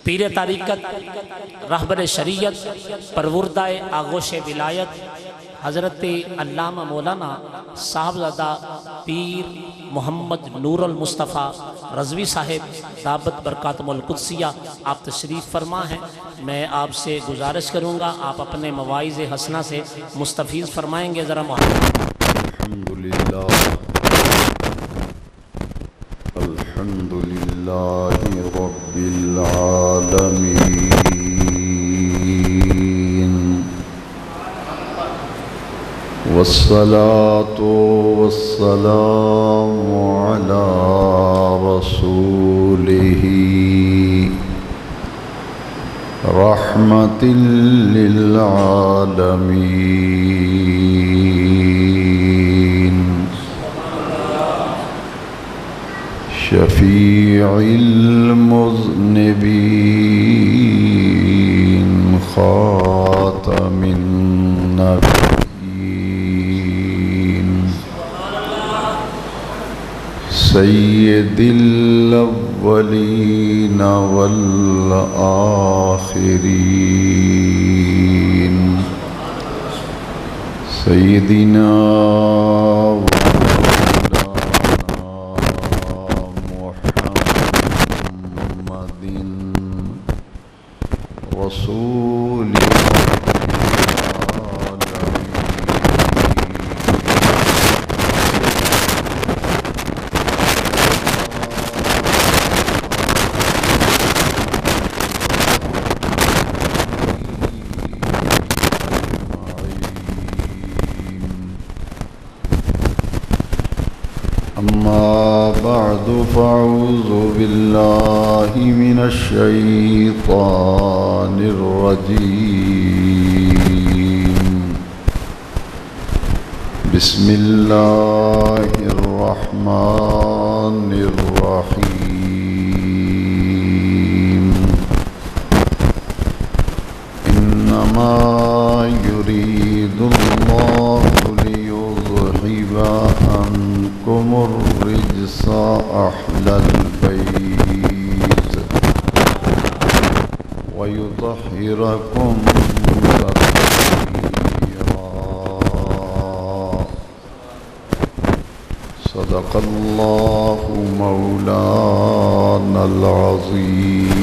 پیر طریقت، رہبر شریعت، پروردہ آغوش ولایت حضرت علامہ مولانا صاحبزادہ پیر محمد نور المصطفیٰ رضوی صاحب دامت برکاتہم القدسیہ آپ تشریف فرما ہیں۔ میں آپ سے گزارش کروں گا آپ اپنے مواعظ حسنہ سے مستفیض فرمائیں گے۔ ذرا الحمدللہ رب العالمین والصلاة والسلام علی رسولہ رحمة للعالمین شفیع المذنبین خاتم النبیین سید الاولین والآخرین سیدنا رسول أما بعد فأعوذ بالله من الشيطان الرجيم بسم الله الرحمن الرحيم إنما يريد الله ليذهب عنكم الرجس أهل البيت ويطهركم تطهيرا صدق الله مولانا العظيم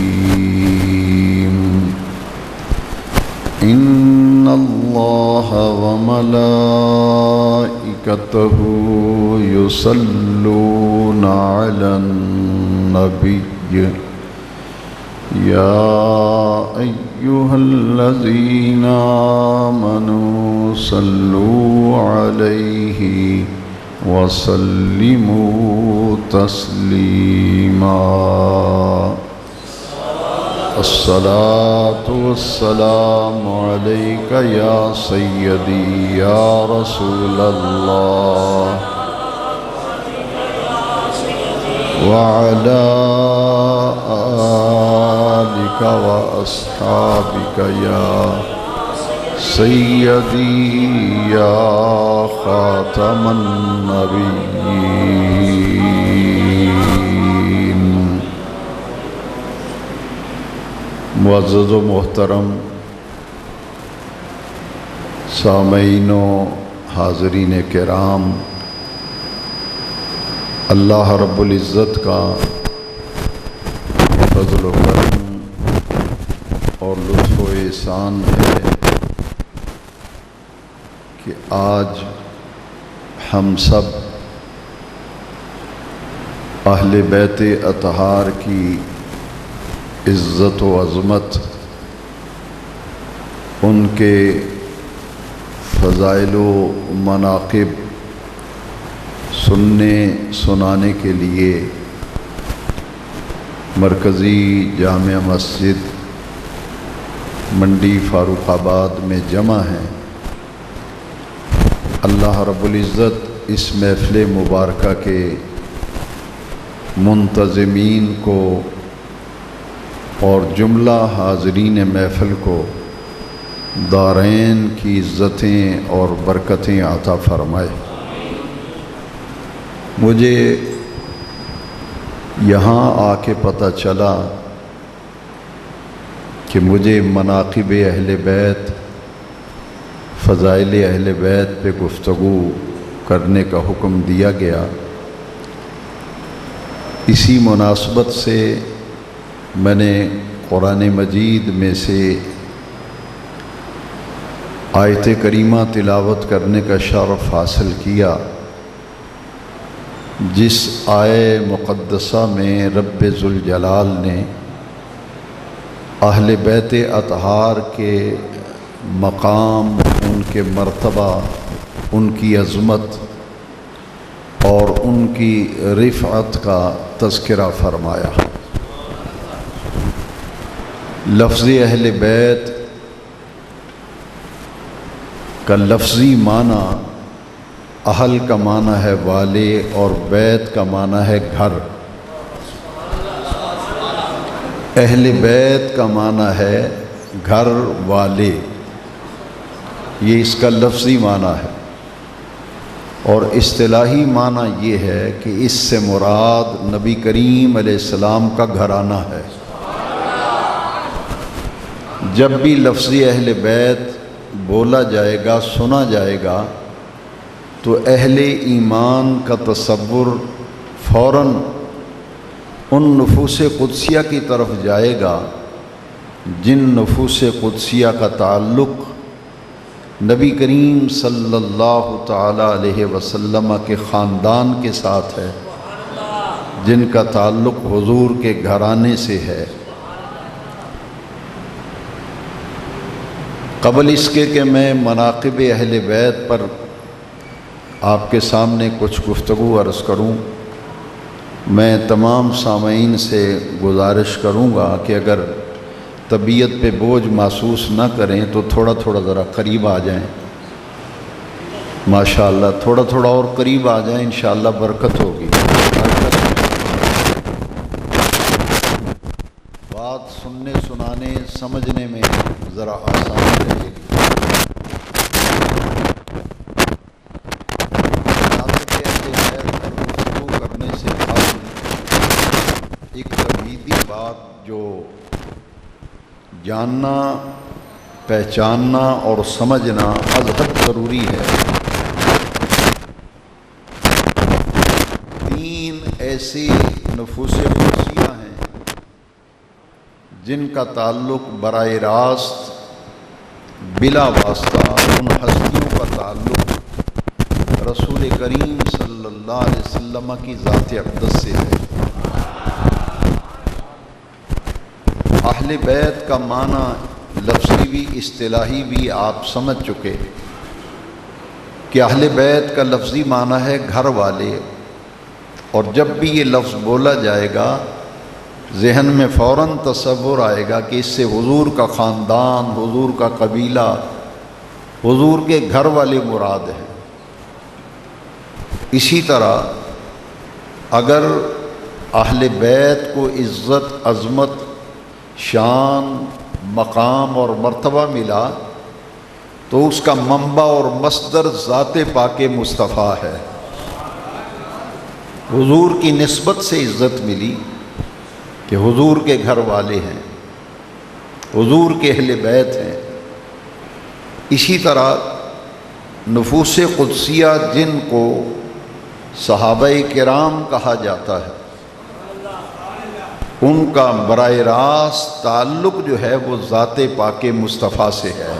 إن الله وملائكته يصلون على النبي يا أيها الذين آمنوا صلوا عليه وسلموا تسليما الصلاة والسلام عليك يا سيدي يا رسول الله وعلى آلك وأصحابك يا سيدي يا خاتم النبيين معزز و محترم سامعین و حاضرین کرام، اللہ رب العزت کا فضل و کرم اور لطف و احسان ہے کہ آج ہم سب اہل بیت اطہار کی عزت و عظمت، ان کے فضائل و مناقب سننے سنانے کے لیے مرکزی جامع مسجد منڈی فاروق آباد میں جمع ہیں۔ اللہ رب العزت اس محفل مبارکہ کے منتظمین کو اور جملہ حاضرین محفل کو دارین کی عزتیں اور برکتیں عطا فرمائے۔ مجھے یہاں آ کے پتہ چلا کہ مجھے مناقب اہل بیت، فضائل اہل بیت پہ گفتگو کرنے کا حکم دیا گیا، اسی مناسبت سے میں نے قرآن مجید میں سے آیت کریمہ تلاوت کرنے کا شرف حاصل کیا، جس آیے مقدسہ میں رب ذوالجلال نے اہل بیت اطہار کے مقام، ان کے مرتبہ، ان کی عظمت اور ان کی رفعت کا تذکرہ فرمایا۔ لفظ اہل بیت کا لفظی معنی، اہل کا معنی ہے والے اور بیت کا معنی ہے گھر۔ اہل بیت کا معنی ہے گھر والے، یہ اس کا لفظی معنی ہے، اور اصطلاحی معنی یہ ہے کہ اس سے مراد نبی کریم علیہ السلام کا گھرانہ ہے۔ جب بھی لفظی اہل بیت بولا جائے گا، سنا جائے گا، تو اہل ایمان کا تصور فوراً ان نفوس قدسیہ کی طرف جائے گا جن نفوس قدسیہ کا تعلق نبی کریم صلی اللہ تعالی علیہ وسلم کے خاندان کے ساتھ ہے، جن کا تعلق حضور کے گھرانے سے ہے۔ قبل اس کے کہ میں مناقب اہل بیت پر آپ کے سامنے کچھ گفتگو عرض کروں، میں تمام سامعین سے گزارش کروں گا کہ اگر طبیعت پہ بوجھ محسوس نہ کریں تو تھوڑا تھوڑا ذرا قریب آ جائیں، ماشاءاللہ تھوڑا تھوڑا اور قریب آ جائیں، انشاءاللہ برکت ہوگی۔ بات سننے سنانے سمجھنے میں ذرا آسانی رہے گی۔ گفتگو کرنے سے ایک تمہیدی بات جو جاننا، پہچاننا اور سمجھنا از حد ضروری ہے۔ تین ایسی نفوس قدسیہ ہیں جن کا تعلق براہ راست بلا واسطہ ان ہستیوں کا تعلق رسول کریم صلی اللہ علیہ وسلم کی ذات اقدس سے ہے۔ اہل بیت کا معنی لفظی بھی اصطلاحی بھی آپ سمجھ چکے کہ اہل بیت کا لفظی معنی ہے گھر والے، اور جب بھی یہ لفظ بولا جائے گا ذہن میں فوراً تصور آئے گا کہ اس سے حضور کا خاندان، حضور کا قبیلہ، حضور کے گھر والے مراد ہیں۔ اسی طرح اگر اہل بیت کو عزت، عظمت، شان، مقام اور مرتبہ ملا تو اس کا منبع اور مصدر ذات پاک مصطفیٰ ہے۔ حضور کی نسبت سے عزت ملی کہ حضور کے گھر والے ہیں، حضور کے اہل بیت ہیں۔ اسی طرح نفوس قدسیہ جن کو صحابہ کرام کہا جاتا ہے، ان کا براہ راست تعلق جو ہے وہ ذات پاک مصطفیٰ سے ہے،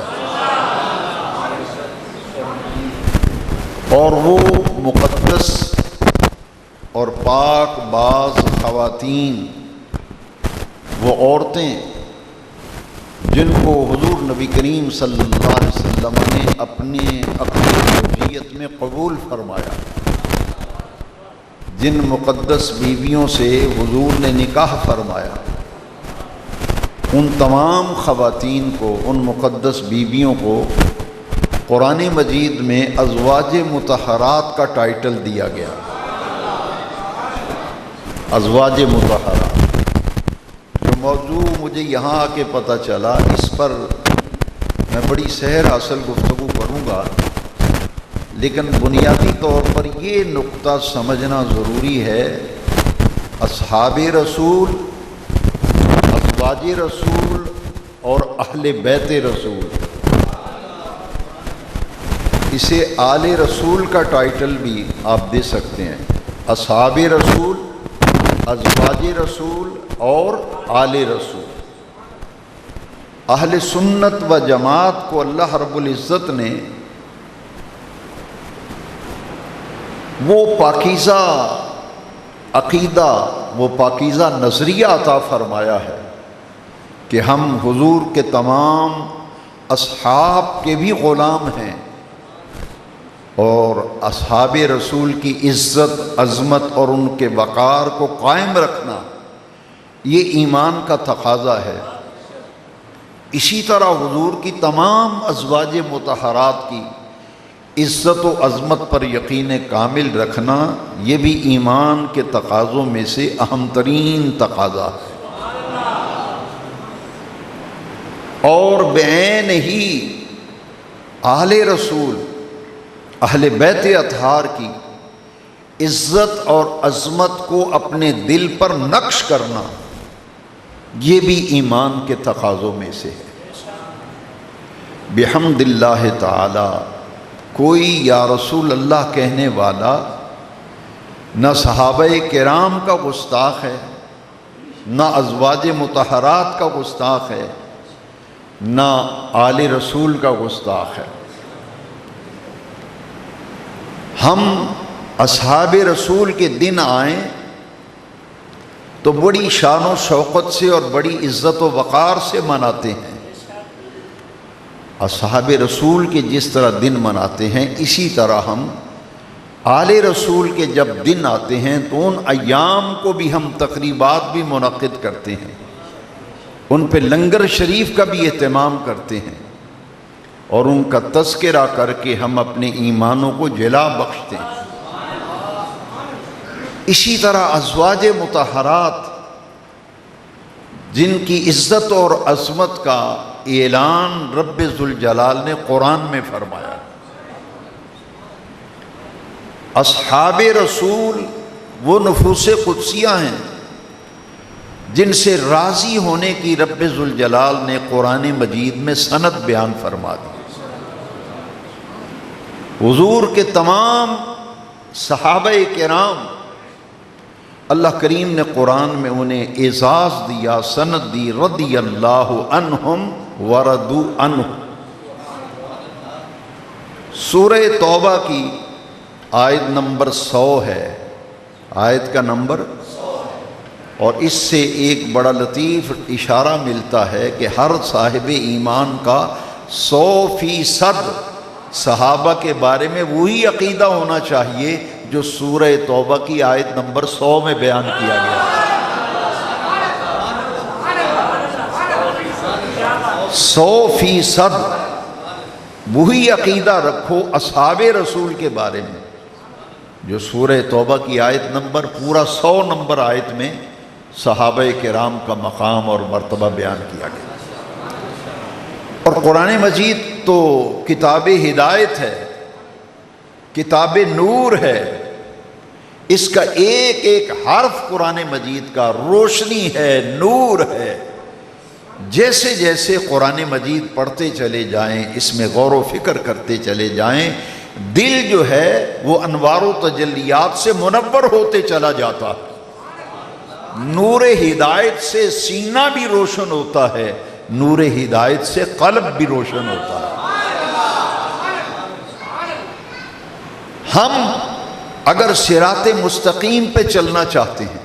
اور وہ مقدس اور پاک باز خواتین، وہ عورتیں جن کو حضور نبی کریم صلی اللہ علیہ وسلم نے اپنے زوجیت میں قبول فرمایا، جن مقدس بیویوں سے حضور نے نکاح فرمایا، ان تمام خواتین کو، ان مقدس بیویوں کو قرآن مجید میں ازواج مطہرات کا ٹائٹل دیا گیا۔ ازواج مطہرات جو موضوع مجھے یہاں آ کے پتہ چلا، اس پر میں بڑی سحر حاصل گفتگو کروں گا، لیکن بنیادی طور پر یہ نقطہ سمجھنا ضروری ہے، اصحاب رسول، ازواج رسول اور اہل بیت رسول، اسے آل رسول کا ٹائٹل بھی آپ دے سکتے ہیں، اصحاب رسول، ازواج رسول اور آل رسول۔ اہل سنت و جماعت کو اللہ رب العزت نے وہ پاکیزہ عقیدہ، وہ پاکیزہ نظریہ عطا فرمایا ہے کہ ہم حضور کے تمام اصحاب کے بھی غلام ہیں، اور اصحاب رسول کی عزت، عظمت اور ان کے وقار کو قائم رکھنا یہ ایمان کا تقاضا ہے۔ اسی طرح حضور کی تمام ازواج مطہرات کی عزت و عظمت پر یقین کامل رکھنا یہ بھی ایمان کے تقاضوں میں سے اہم ترین تقاضا ہے۔ اور بعین ہی اہل رسول، اہل بیت اطہار کی عزت اور عظمت کو اپنے دل پر نقش کرنا یہ بھی ایمان کے تقاضوں میں سے ہے۔ بحمد اللہ تعالی کوئی یا رسول اللہ کہنے والا نہ صحابہ کرام کا گستاخ ہے، نہ ازواج مطہرات کا گستاخ ہے، نہ آل رسول کا گستاخ ہے۔ ہم اصحاب رسول کے دن آئیں تو بڑی شان و شوقت سے اور بڑی عزت و وقار سے مناتے ہیں۔ اصحاب رسول کے جس طرح دن مناتے ہیں اسی طرح ہم آل رسول کے جب دن آتے ہیں تو ان ایام کو بھی ہم تقریبات بھی منعقد کرتے ہیں، ان پہ لنگر شریف کا بھی اہتمام کرتے ہیں، اور ان کا تذکرہ کر کے ہم اپنے ایمانوں کو جلا بخشتے ہیں۔ اسی طرح ازواج مطہرات جن کی عزت اور عظمت کا اعلان رب ذوالجلال نے قرآن میں فرمایا، اصحاب رسول وہ نفوس قدسیہ ہیں جن سے راضی ہونے کی رب ذوالجلال نے قرآن مجید میں سند بیان فرما دی۔ حضور کے تمام صحابہ کرام اللہ کریم نے قرآن میں انہیں اعزاز دیا، سند دی، رضی اللہ عنہم ورضوا عنہ۔ سورہ توبہ کی آیت نمبر 100 ہے، آیت کا نمبر، اور اس سے ایک بڑا لطیف اشارہ ملتا ہے کہ ہر صاحب ایمان کا 100% صحابہ کے بارے میں وہی عقیدہ ہونا چاہیے جو سورہ توبہ کی آیت نمبر 100 میں بیان کیا گیا ہے۔ 100% وہی عقیدہ رکھو اصحاب رسول کے بارے میں جو سورہ توبہ کی آیت نمبر پورا 100 نمبر آیت میں صحابہ کرام کا مقام اور مرتبہ بیان کیا گیا۔ اور قرآن مجید تو کتاب ہدایت ہے، کتاب نور ہے، اس کا ایک ایک حرف قرآن مجید کا روشنی ہے، نور ہے۔ جیسے جیسے قرآن مجید پڑھتے چلے جائیں، اس میں غور و فکر کرتے چلے جائیں، دل جو ہے وہ انوار و تجلیات سے منور ہوتے چلا جاتا ہے۔ نور ہدایت سے سینہ بھی روشن ہوتا ہے، نور ہدایت سے قلب بھی روشن ہوتا ہے۔ ہم اگر صراط مستقیم پہ چلنا چاہتے ہیں،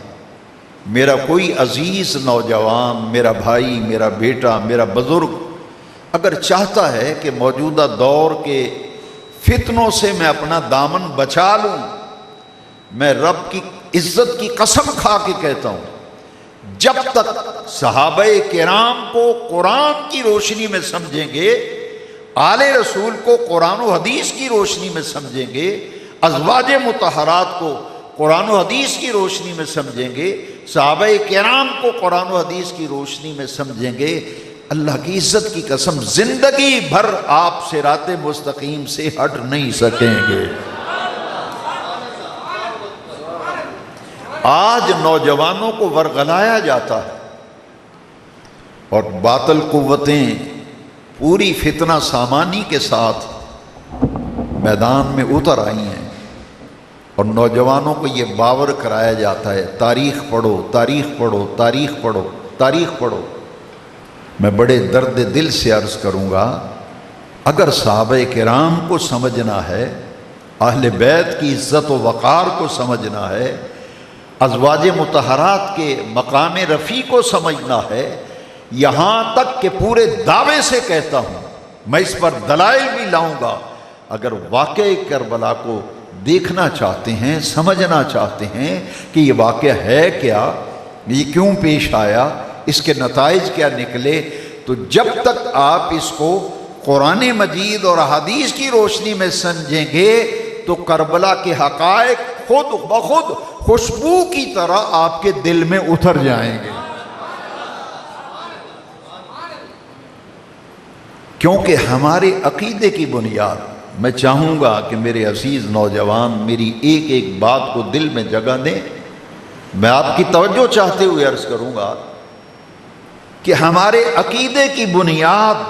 میرا کوئی عزیز نوجوان، میرا بھائی، میرا بیٹا، میرا بزرگ اگر چاہتا ہے کہ موجودہ دور کے فتنوں سے میں اپنا دامن بچا لوں، میں رب کی عزت کی قسم کھا کے کہتا ہوں، جب تک صحابہ کرام کو قرآن کی روشنی میں سمجھیں گے، آل رسول کو قرآن و حدیث کی روشنی میں سمجھیں گے، ازواج مطہرات کو قرآن و حدیث کی روشنی میں سمجھیں گے، صحابہ کرام کو قرآن و حدیث کی روشنی میں سمجھیں گے، اللہ کی عزت کی قسم زندگی بھر آپ صراط مستقیم سے ہٹ نہیں سکیں گے۔ آج نوجوانوں کو ورغلایا جاتا ہے، اور باطل قوتیں پوری فتنہ سامانی کے ساتھ میدان میں اتر آئی ہیں، اور نوجوانوں کو یہ باور کرایا جاتا ہے تاریخ پڑھو، تاریخ پڑھو، تاریخ پڑھو، تاریخ پڑھو۔ میں بڑے درد دل سے عرض کروں گا، اگر صحابہ کرام کو سمجھنا ہے، اہل بیت کی عزت و وقار کو سمجھنا ہے، ازواج مطہرات کے مقام رفیع کو سمجھنا ہے، یہاں تک کہ پورے دعوے سے کہتا ہوں، میں اس پر دلائل بھی لاؤں گا، اگر واقعہ کربلا کو دیکھنا چاہتے ہیں، سمجھنا چاہتے ہیں کہ یہ واقعہ ہے کیا، یہ کیوں پیش آیا، اس کے نتائج کیا نکلے، تو جب تک آپ اس کو قرآن مجید اور احادیث کی روشنی میں سمجھیں گے تو کربلا کے حقائق خود بخود خوشبو کی طرح آپ کے دل میں اتر جائیں گے، کیونکہ ہمارے عقیدے کی بنیاد، میں چاہوں گا کہ میرے عزیز نوجوان میری ایک ایک بات کو دل میں جگہ دیں، میں آپ کی توجہ چاہتے ہوئے عرض کروں گا کہ ہمارے عقیدے کی بنیاد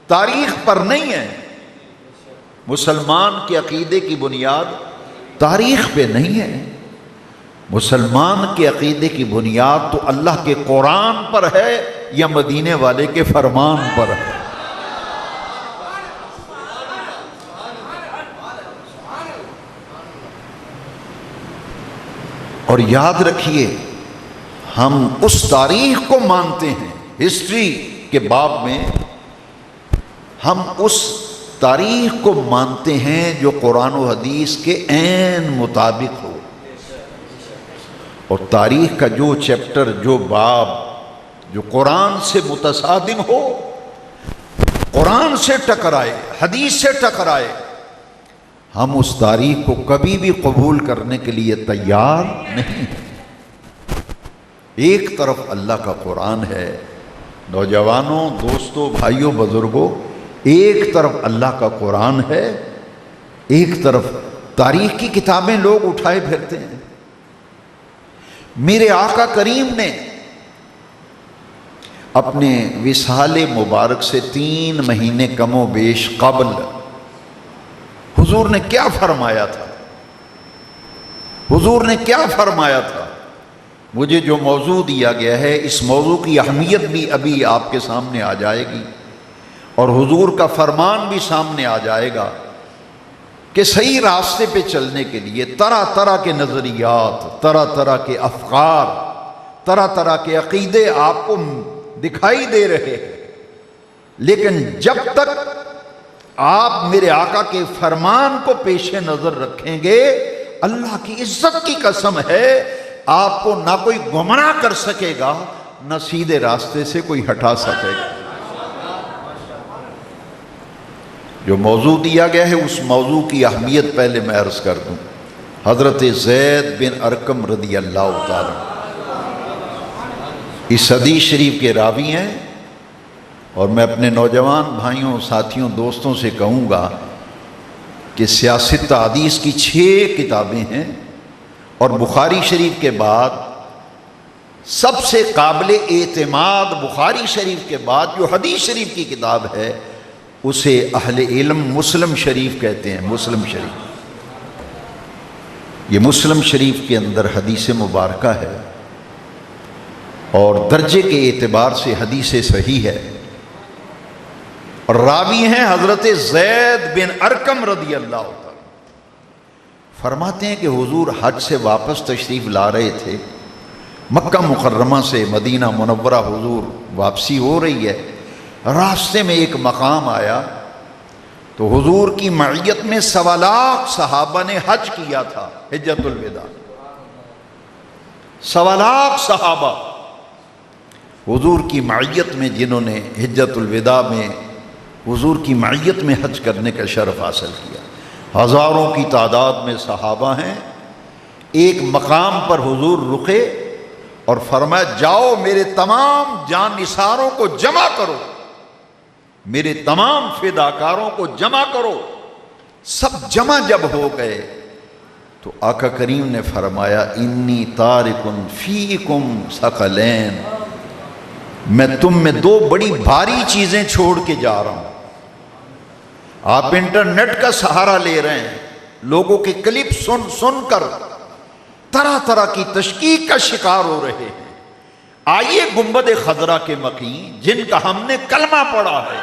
تاریخ پر نہیں ہے، مسلمان کے عقیدے کی بنیاد تاریخ پہ نہیں ہے، مسلمان کے عقیدے کی بنیاد تو اللہ کے قرآن پر ہے یا مدینے والے کے فرمان پر ہے۔ اور یاد رکھیے، ہم اس تاریخ کو مانتے ہیں، ہسٹری کے باب میں ہم اس تاریخ کو مانتے ہیں جو قرآن و حدیث کے عین مطابق ہو، اور تاریخ کا جو چیپٹر، جو باب جو قرآن سے متصادم ہو، قرآن سے ٹکرائے، حدیث سے ٹکرائے، ہم اس تاریخ کو کبھی بھی قبول کرنے کے لیے تیار نہیں ہیں۔ ایک طرف اللہ کا قرآن ہے، نوجوانوں، دوستوں، بھائیوں، بزرگوں، ایک طرف اللہ کا قرآن ہے، ایک طرف تاریخ کی کتابیں لوگ اٹھائے پھرتے ہیں۔ میرے آقا کریم نے اپنے وصال مبارک سے 3 مہینے کم و بیش قبل حضور نے کیا فرمایا تھا؟ حضور نے کیا فرمایا تھا؟ مجھے جو موضوع دیا گیا ہے، اس موضوع کی اہمیت بھی ابھی آپ کے سامنے آ جائے گی، اور حضور کا فرمان بھی سامنے آ جائے گا کہ صحیح راستے پہ چلنے کے لیے طرح طرح کے نظریات، طرح طرح کے افکار، طرح طرح کے عقیدے آپ کو دکھائی دے رہے ہیں، لیکن جب تک آپ میرے آقا کے فرمان کو پیش نظر رکھیں گے، اللہ کی عزت کی قسم ہے، آپ کو نہ کوئی گمراہ کر سکے گا، نہ سیدھے راستے سے کوئی ہٹا سکے گا۔ جو موضوع دیا گیا ہے، اس موضوع کی اہمیت پہلے میں عرض کر دوں۔ حضرت زید بن ارقم رضی اللہ تعالی اس حدیث شریف کے راوی ہیں، اور میں اپنے نوجوان بھائیوں، ساتھیوں، دوستوں سے کہوں گا کہ سیاست حدیث کی 6 کتابیں ہیں، اور بخاری شریف کے بعد سب سے قابل اعتماد، بخاری شریف کے بعد جو حدیث شریف کی کتاب ہے، اسے اہل علم مسلم شریف کہتے ہیں۔ مسلم شریف، یہ مسلم شریف کے اندر حدیث مبارکہ ہے، اور درجے کے اعتبار سے حدیث صحیح ہے، اور راوی ہیں حضرت زید بن ارقم رضی اللہ تعالی۔ فرماتے ہیں کہ حضور حج سے واپس تشریف لا رہے تھے، مکہ مکرمہ سے مدینہ منورہ حضور واپسی ہو رہی ہے، راستے میں ایک مقام آیا تو حضور کی معیت میں 1.25 لاکھ صحابہ نے حج کیا تھا، حجۃ الوداع۔ 1.25 لاکھ صحابہ حضور کی معیت میں، جنہوں نے حجۃ الوداع میں حضور کی معیت میں حج کرنے کا شرف حاصل کیا، ہزاروں کی تعداد میں صحابہ ہیں۔ ایک مقام پر حضور رکے اور فرمایا، جاؤ میرے تمام جان نثاروں کو جمع کرو، میرے تمام فداکاروں کو جمع کرو۔ سب جمع جب ہو گئے تو آقا کریم نے فرمایا، انی تارک فیکم ثقلین، میں تم میں دو بڑی بھاری چیزیں چھوڑ کے جا رہا ہوں. آپ انٹرنیٹ کا سہارا لے رہے ہیں, لوگوں کے کلپ سن سن کر طرح طرح کی تشکیک کا شکار ہو رہے ہیں. آئیے گنبد خضرا کے مقیم جن کا ہم نے کلمہ پڑھا ہے,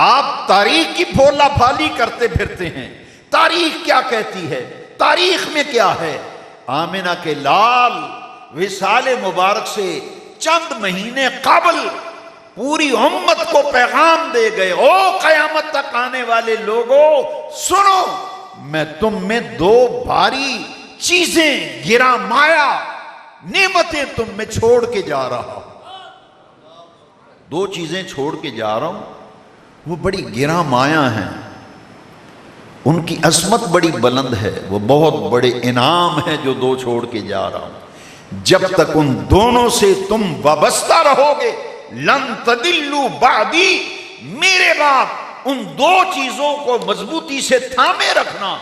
آپ تاریخ کی پھولا پھالی کرتے پھرتے ہیں. تاریخ کیا کہتی ہے؟ تاریخ میں کیا ہے؟ آمنہ کے لال وصال مبارک سے چند مہینے قبل پوری امت کو پیغام دے گئے, او قیامت تک آنے والے لوگوں سنو, میں تم میں دو بھاری چیزیں گرا مایا نعمتیں تم میں چھوڑ کے جا رہا ہوں. دو چیزیں چھوڑ کے جا رہا ہوں, وہ بڑی گرا مایا ہیں, ان کی عظمت بڑی بلند ہے, وہ بہت بڑے انعام ہیں جو دو چھوڑ کے جا رہا ہوں. جب تک ان دونوں سے تم وابستہ رہو گے, لن تدلوا بعدی, میرے بعد ان دو چیزوں کو مضبوطی سے تھامے رکھنا,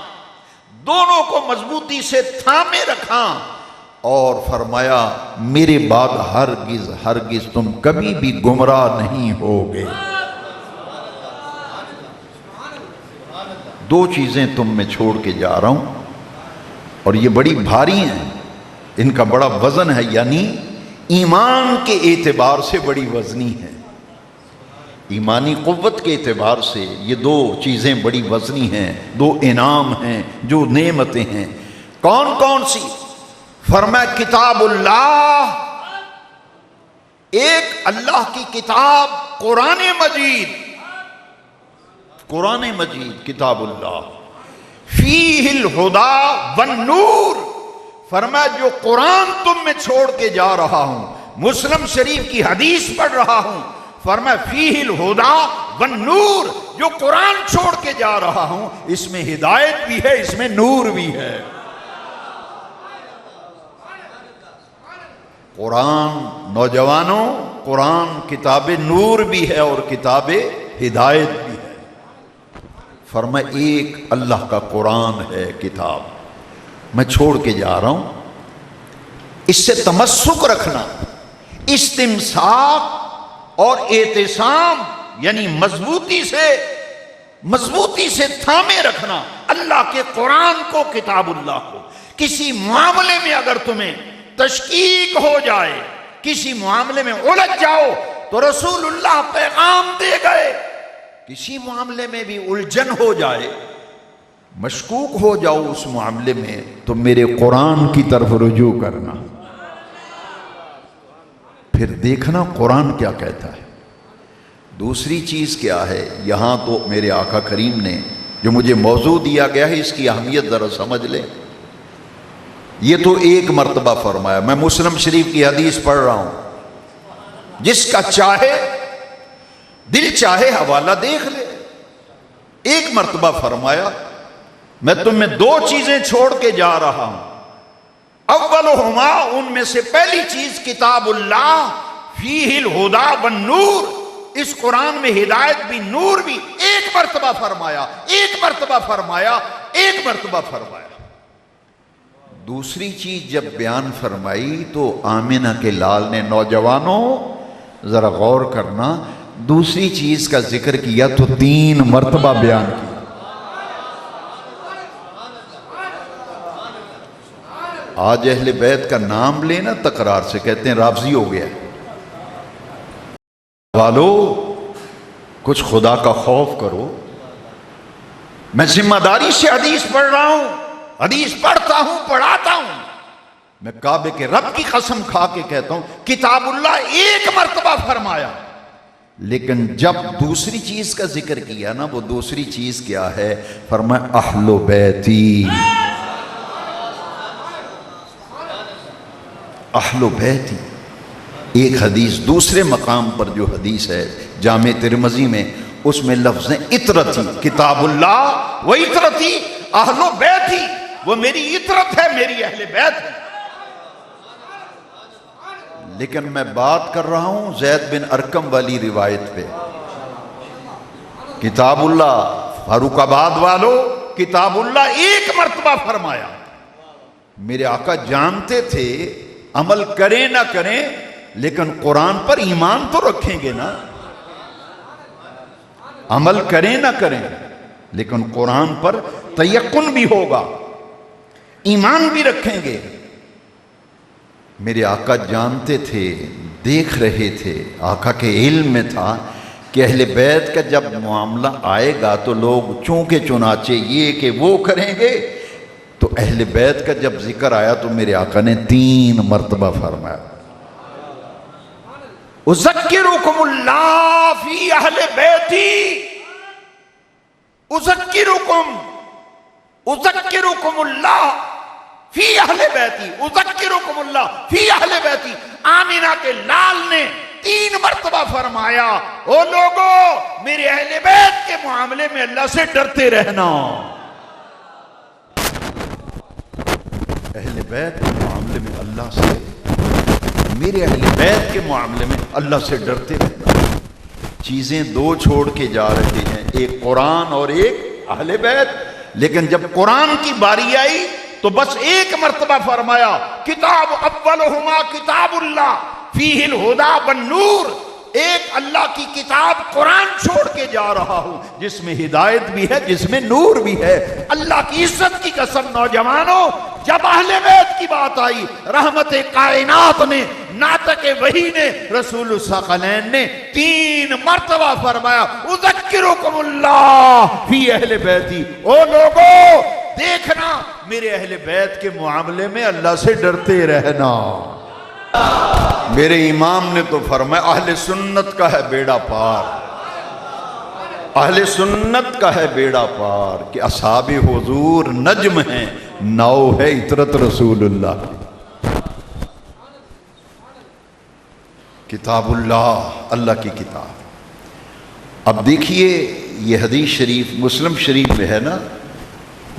دونوں کو مضبوطی سے تھامے رکھا. اور فرمایا میرے بعد ہرگز ہرگز تم کبھی بھی گمراہ نہیں ہوگے. دو چیزیں تم میں چھوڑ کے جا رہا ہوں, اور یہ بڑی بھاری ہیں, ان کا بڑا وزن ہے, یعنی ایمان کے اعتبار سے بڑی وزنی ہے. ایمانی قوت کے اعتبار سے یہ دو چیزیں بڑی وزنی ہیں, دو انعام ہیں, جو نعمتیں ہیں. کون کون سی؟ فرمایا کتاب اللہ, ایک اللہ کی کتاب قرآن مجید, قرآن مجید کتاب اللہ, فیہ الہدی والنور. فرمایا جو قرآن تم میں چھوڑ کے جا رہا ہوں, مسلم شریف کی حدیث پڑھ رہا ہوں, فرمایا فیہ الہدی والنور, جو قرآن چھوڑ کے جا رہا ہوں اس میں ہدایت بھی ہے, اس میں نور بھی ہے. قرآن نوجوانوں, قرآن کتاب نور بھی ہے اور کتاب ہدایت بھی ہے. فرمایا ایک اللہ کا قرآن ہے کتاب, میں چھوڑ کے جا رہا ہوں, اس سے تمسک رکھنا, استمساک اور اعتصام, یعنی مضبوطی سے تھامے رکھنا اللہ کے قرآن کو, کتاب اللہ کو. کسی معاملے میں اگر تمہیں تشکیک ہو جائے, کسی معاملے میں الجھ جاؤ, تو رسول اللہ پیغام دے گئے, کسی معاملے میں بھی الجھن ہو جائے, مشکوک ہو جاؤ اس معاملے میں, تو میرے قرآن کی طرف رجوع کرنا, پھر دیکھنا قرآن کیا کہتا ہے. دوسری چیز کیا ہے, یہاں تو میرے آقا کریم نے جو مجھے موضوع دیا گیا ہے اس کی اہمیت ذرا سمجھ لیں. یہ تو ایک مرتبہ فرمایا, میں مسلم شریف کی حدیث پڑھ رہا ہوں, جس کا چاہے دل چاہے حوالہ دیکھ لے. ایک مرتبہ فرمایا میں تم میں دو چیزیں چھوڑ کے جا رہا ہوں, اولہما, ان میں سے پہلی چیز کتاب اللہ, فیہ الہدی والنور, اس قرآن میں ہدایت بھی نور بھی. ایک مرتبہ فرمایا, ایک مرتبہ فرمایا, ایک مرتبہ فرمایا. دوسری چیز جب بیان فرمائی تو آمنہ کے لال نے, نوجوانوں ذرا غور کرنا, دوسری چیز کا ذکر کیا تو 3 مرتبہ بیان کیا. آج اہل بیت کا نام لینا تکرار سے کہتے ہیں رافضی ہو گیا. والو کچھ خدا کا خوف کرو. میں ذمہ داری سے حدیث پڑھ رہا ہوں, حدیث پڑھتا ہوں, پڑھاتا ہوں. میں کعبے کے رب کی قسم کھا کے کہتا ہوں کتاب اللہ ایک مرتبہ فرمایا, لیکن جب دوسری چیز کا ذکر کیا نا, وہ دوسری چیز کیا ہے؟ فرمایا اہل بیتی, اہل بیتی. ایک حدیث دوسرے مقام پر جو حدیث ہے جامع ترمذی میں, اس میں لفظ ہیں اطرتی, کتاب اللہ و اطرتی اہل بیتی, وہ میری اطرت ہے, میری اہل بیت ہے. لیکن میں بات کر رہا ہوں زید بن ارکم والی روایت پہ. کتاب اللہ, فاروق آباد والو کتاب اللہ ایک مرتبہ فرمایا. میرے آقا جانتے تھے عمل کریں نہ کریں لیکن قرآن پر ایمان تو رکھیں گے نا. عمل کریں نہ کریں لیکن قرآن پر تیقن بھی ہوگا, ایمان بھی رکھیں گے. میرے آقا جانتے تھے, دیکھ رہے تھے, آقا کے علم میں تھا کہ اہل بیت کا جب معاملہ آئے گا تو لوگ چونکہ چنانچہ یہ کہ وہ کریں گے. تو اہل بیت کا جب ذکر آیا تو میرے آقا نے 3 مرتبہ فرمایا, اذکرکم اللہ فی اہل بیتی, اذکرکم اللہ فی اہل بیتی, اذکرکم اللہ فی اہل بیتی. آمینہ کے لال نے 3 مرتبہ فرمایا, او لوگو میرے اہل بیت کے معاملے میں اللہ سے ڈرتے رہنا. اہل بیت کے معاملے میں اللہ سے, میرے اہل بیت کے معاملے میں اللہ سے ڈرتے رہنا. چیزیں 2 چھوڑ کے جا رہے ہیں, ایک قرآن اور ایک اہل بیت. لیکن جب قرآن کی باری آئی تو بس 1 مرتبہ فرمایا, کتاب اولہما کتاب اللہ فیہ الہدی والنور. ایک اللہ کی کتاب قرآن چھوڑ کے جا رہا ہوں جس میں ہدایت بھی ہے, جس میں نور بھی ہے. اللہ کی عزت کی قسم نوجوانوں, جب اہل بیت کی بات آئی, رحمت کائنات نے, ناطق وحی نے, رسول الثقلین نے 3 مرتبہ فرمایا, اذکرکم اللہ فی اہل بیتی. او لوگو دیکھنا میرے اہل بیت کے معاملے میں اللہ سے ڈرتے رہنا. میرے امام نے تو فرمایا اہل سنت کا ہے بیڑا پار, اہل سنت کا ہے بیڑا پار کہ اصحاب حضور نجم ہیں, ناؤ ہے عطرت رسول اللہ کی. کتاب اللہ, اللہ کی کتاب. اب دیکھیے یہ حدیث شریف مسلم شریف میں ہے نا,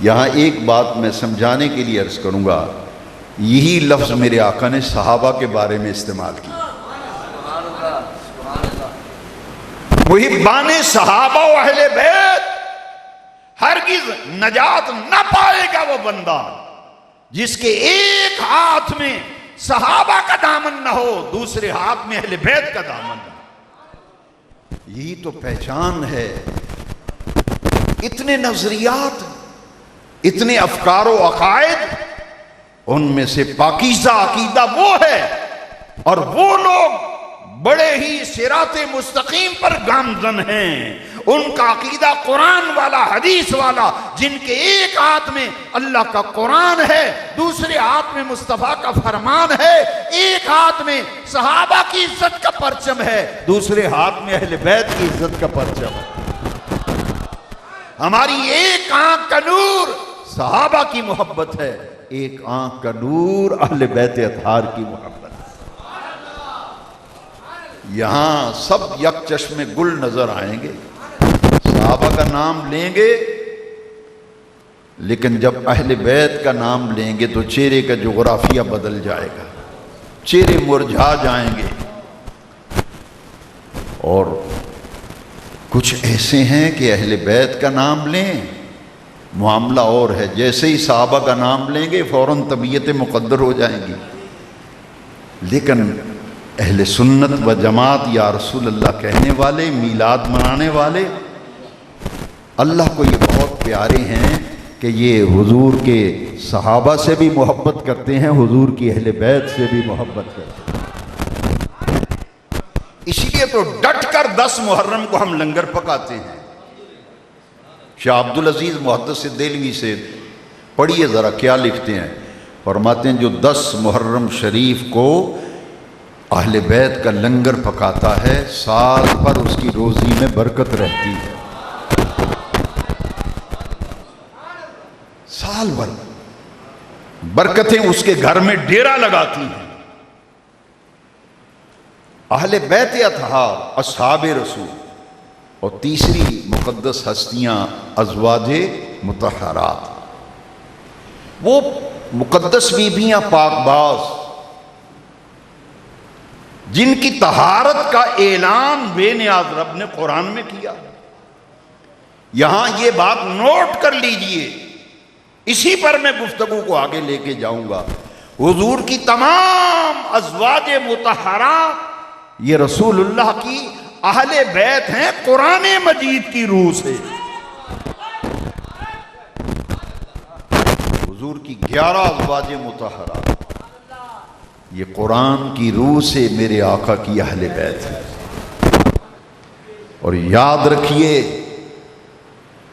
یہاں ایک بات میں سمجھانے کے لیے عرض کروں گا. یہی لفظ میرے آقا نے صحابہ کے بارے میں استعمال کیا. محبان صحابہ و اہل بیت, ہرگز نجات نہ پائے گا وہ بندہ جس کے ایک ہاتھ میں صحابہ کا دامن نہ ہو, دوسرے ہاتھ میں اہل بیت کا دامن نہ ہو. یہی تو پہچان ہے. اتنے نظریات, اتنے افکار و عقائد, ان میں سے پاکیزہ عقیدہ وہ ہے, اور وہ لوگ بڑے ہی صراط مستقیم پر گامزن ہیں. ان کا عقیدہ قرآن والا, حدیث والا, جن کے ایک ہاتھ میں اللہ کا قرآن ہے, دوسرے ہاتھ میں مصطفیٰ کا فرمان ہے, ایک ہاتھ میں صحابہ کی عزت کا پرچم ہے, دوسرے ہاتھ میں اہل بیت کی عزت کا پرچم ہے. ہماری ایک آنکھ کا نور صحابہ کی محبت ہے, ایک آنکھ کا نور اہل بیت اطہار کی محبت. یہاں سب یک چشم گل نظر آئیں گے, صحابہ کا نام لیں گے, لیکن جب اہل بیت کا نام لیں گے تو چہرے کا جغرافیہ بدل جائے گا, چہرے مرجھا جائیں گے. اور کچھ ایسے ہیں کہ اہل بیت کا نام لیں معاملہ اور ہے, جیسے ہی صحابہ کا نام لیں گے فوراً طبیعتیں مقدر ہو جائیں گی. لیکن اہل سنت و جماعت یا رسول اللہ کہنے والے, میلاد منانے والے, اللہ کو یہ بہت پیارے ہیں کہ یہ حضور کے صحابہ سے بھی محبت کرتے ہیں, حضور کی اہل بیت سے بھی محبت کرتے ہیں. اسی لیے تو ڈٹ کر 10 محرم کو ہم لنگر پکاتے ہیں. شاہ عبدالعزیز محدث دہلوی سے پڑھیے ذرا کیا لکھتے ہیں. فرماتے ہیں جو 10 محرم شریف کو اہل بیت کا لنگر پکاتا ہے, سال پر اس کی روزی میں برکت رہتی ہے. سال بھر برکتیں اس کے گھر میں ڈیرا لگاتی ہیں. اہل بیت اطہار, اصحاب رسول, اور تیسری مقدس ہستیاں ازواج مطہرات, وہ مقدس بیویاں پاک باز جن کی طہارت کا اعلان بے نیاز رب نے قرآن میں کیا. یہاں یہ بات نوٹ کر لیجئے, اسی پر میں گفتگو کو آگے لے کے جاؤں گا. حضور کی تمام ازواج مطہرات یہ رسول اللہ کی اہل بیت ہیں قرآن مجید کی روح سے. حضور کی 11 ازواج مطہرات یہ قرآن کی روح سے میرے آقا کی اہل بیت ہے. اور یاد رکھیے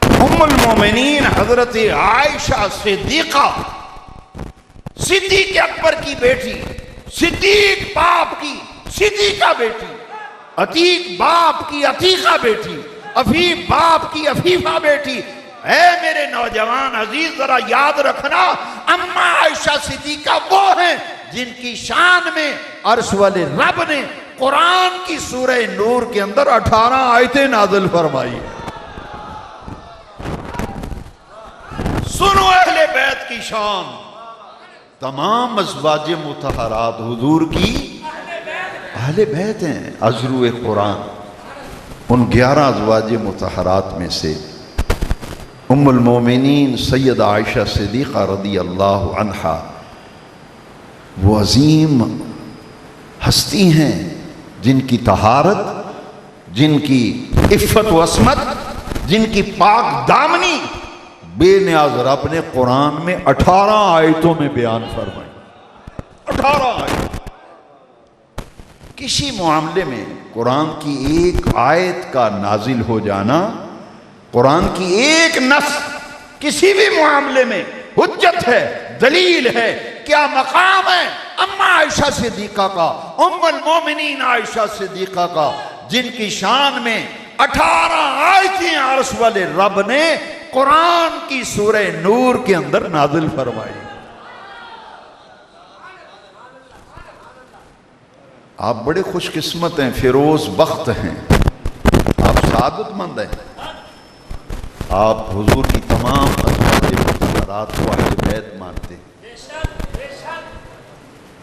ام المومنین حضرت عائشہ صدیقہ، صدیق اکبر کی بیٹی، صدیق باپ کی صدیقہ بیٹی، عتیق باپ کی عتیقہ بیٹی، عفیف باپ کی عفیفہ بیٹی. اے میرے نوجوان عزیز ذرا یاد رکھنا، اما عائشہ صدیقہ وہ ہیں جن کی شان میں عرش والے رب نے قرآن کی سورہ نور کے اندر 18 آیتیں نازل فرمائی. سنو اہل بیت کی شان. تمام ازواج مطہرات حضور کی اہل بیت ہیں، ازرو قرآن. ان 11 ازواج مطہرات میں سے ام المومنین سید عائشہ صدیقہ رضی اللہ عنہا وہ عظیم ہستی ہیں جن کی طہارت، جن کی عفت و عصمت، جن کی پاک دامنی بے نیاز رب نے قرآن میں 18 آیتوں میں بیان فرمائی. 18 آیت. کسی معاملے میں قرآن کی ایک آیت کا نازل ہو جانا، قرآن کی ایک نص کسی بھی معاملے میں حجت ہے، دلیل ہے. کیا مقام ہے اما عائشہ صدیقہ کا، ام المومنین عائشہ صدیقہ کا، جن کی شان میں 18 آیتیں عرش والے رب نے قرآن کی سورہ نور کے اندر نازل فرمائی. آپ بڑے خوش قسمت ہیں، فیروز بخت ہیں، آپ سعادت مند ہیں. آپ حضور کی تمام ازواج مطہرات کو اہل بیت مانتے ہیں.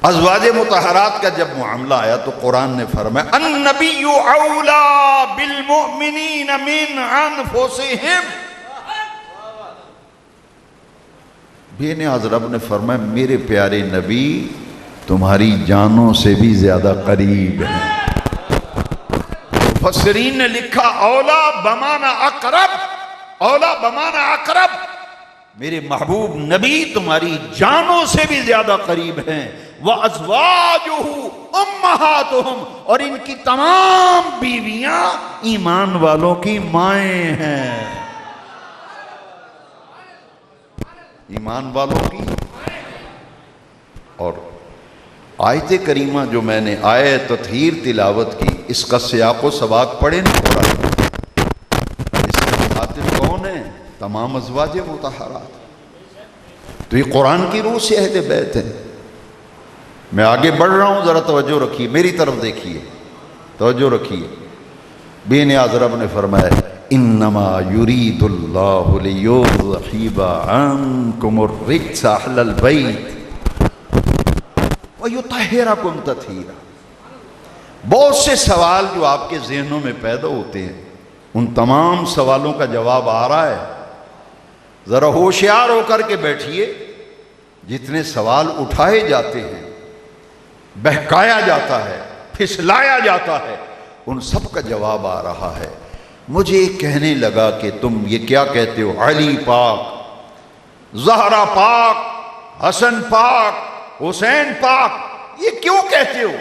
ازواج مطہرات کا جب معاملہ آیا تو قرآن نے فرمایا النبی اولا بالمؤمنین من انفسہم. بے نیاز رب نے فرمایا میرے پیارے نبی تمہاری جانوں سے بھی زیادہ قریب ہیں. مفسرین نے لکھا اولا بمانا اقرب، اولا بمانا اقرب، میرے محبوب نبی تمہاری جانوں سے بھی زیادہ قریب ہیں. وَأَزْوَاجُهُ أُمَّهَاتُهُمْ، اور ان کی تمام بیویاں ایمان والوں کی مائیں ہیں. ایمان والوں کی. اور آیت کریمہ جو میں نے آیت تطہیر تلاوت کی، اس کا سیاق و سباق پڑھیں نا قرآن. اس کے مخاطب کون ہیں؟ تمام ازواج مطہرات. تو یہ قرآن کی روح سے اہل بیت ہے. میں آگے بڑھ رہا ہوں، ذرا توجہ رکھیے، میری طرف دیکھیے، توجہ رکھیے. بے نیاز رب نے فرمایا انما یرید اللہ لیذہب عنکم الرجس اہل البیت ویطہرکم تطہیرا. بہت سے سوال جو آپ کے ذہنوں میں پیدا ہوتے ہیں، ان تمام سوالوں کا جواب آ رہا ہے. ذرا ہوشیار ہو کر کے بیٹھیے. جتنے سوال اٹھائے جاتے ہیں، بہکایا جاتا ہے، پھسلایا جاتا ہے، ان سب کا جواب آ رہا ہے. مجھے کہنے لگا کہ تم یہ کیا کہتے ہو، علی پاک، زہرا پاک، حسن پاک، حسین پاک، یہ کیوں کہتے ہو؟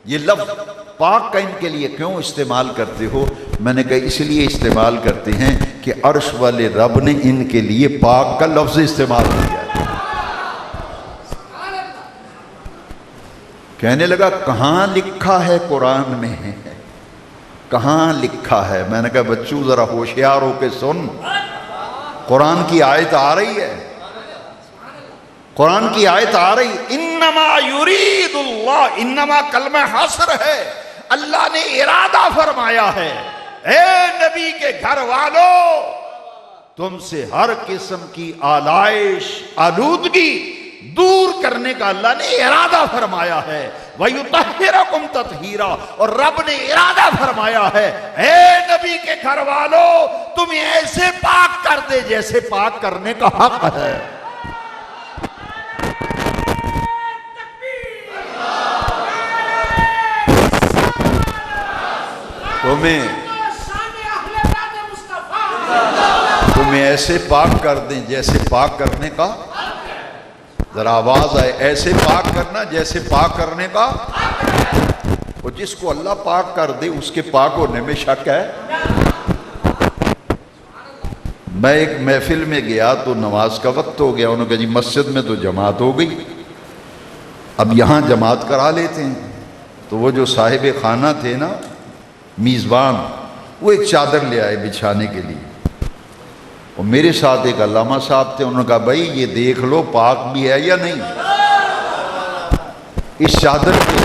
یہ لفظ پاک کا ان کے لیے کیوں استعمال کرتے ہو؟ میں نے کہا اس لیے استعمال کرتے ہیں کہ عرش والے رب نے ان کے لیے پاک کا لفظ استعمال کیا ہے. کہنے لگا کہاں لکھا ہے قرآن میں ہے، کہاں لکھا ہے؟ میں نے کہا بچوں ذرا ہوشیار ہو کے سن. قرآن کی آیت آ رہی ہے، قرآن کی آیت آ رہی. انما یرید اللہ، انما کلمہ حصر ہے. اللہ نے ارادہ فرمایا ہے اے نبی کے گھر والوں، تم سے ہر قسم کی آلائش، آلودگی دور کرنے کا اللہ نے ارادہ فرمایا ہے. وَيُطَهِّرَكُمْ تَطْهِيرًا، اور رب نے ارادہ فرمایا ہے اے نبی کے گھر والوں تمہیں ایسے پاک کر دے جیسے پاک کرنے کا حق ہے. تمہیں ایسے پاک کر دیں جیسے پاک کرنے کا، ذرا آواز آئے، ایسے پاک کرنا جیسے پاک کرنے کا، اور جس کو اللہ پاک کر دے اس کے پاک ہونے میں شک ہے؟ میں ایک محفل میں گیا تو نماز کا وقت ہو گیا، انہوں نے کہا جی مسجد میں تو جماعت ہو گئی، اب یہاں جماعت کرا لیتے ہیں۔ تو وہ جو صاحب خانہ تھے نا، میزبان، وہ ایک چادر لے آئے بچھانے کے لیے، اور میرے ساتھ ایک علامہ صاحب تھے، انہوں نے کہا بھائی یہ دیکھ لو پاک بھی ہے یا نہیں، اس چادر پہ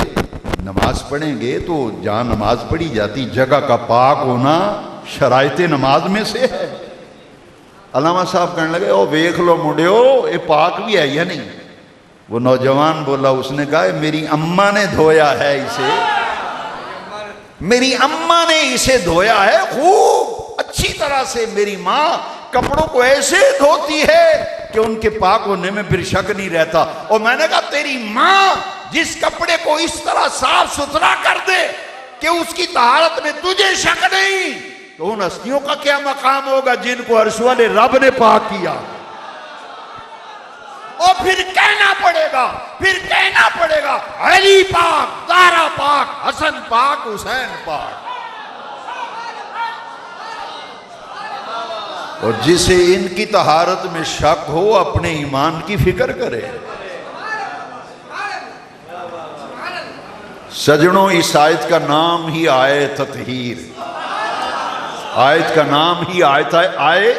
نماز پڑھیں گے تو جہاں نماز پڑھی جاتی جگہ کا پاک ہونا شرائط نماز میں سے ہے۔ علامہ صاحب کہنے لگے او دیکھ لو مڈیو یہ پاک بھی ہے یا نہیں؟ وہ نوجوان بولا، اس نے کہا میری اماں نے دھویا ہے اسے، میری اماں نے اسے دھویا ہے خوب اچھی طرح سے، میری ماں کپڑوں کو ایسے دھوتی ہے کہ ان کے پاک ہونے میں پھر شک نہیں رہتا۔ اور میں نے کہا تیری ماں جس کپڑے کو اس طرح صاف ستھرا کر دے کہ اس کی طہارت میں تجھے شک نہیں، تو ان ہستیوں کا کیا مقام ہوگا جن کو عرش والے رب نے پاک کیا؟ اور پھر کہنا پڑے گا علی پاک، زہرا پاک، حسن پاک، حسین پاک۔ اور جسے ان کی طہارت میں شک ہو اپنے ایمان کی فکر کرے۔ سجنوں اس آیت کا نام ہی آئے تطہیر، آیت کا نام ہی آیت ہے آئے،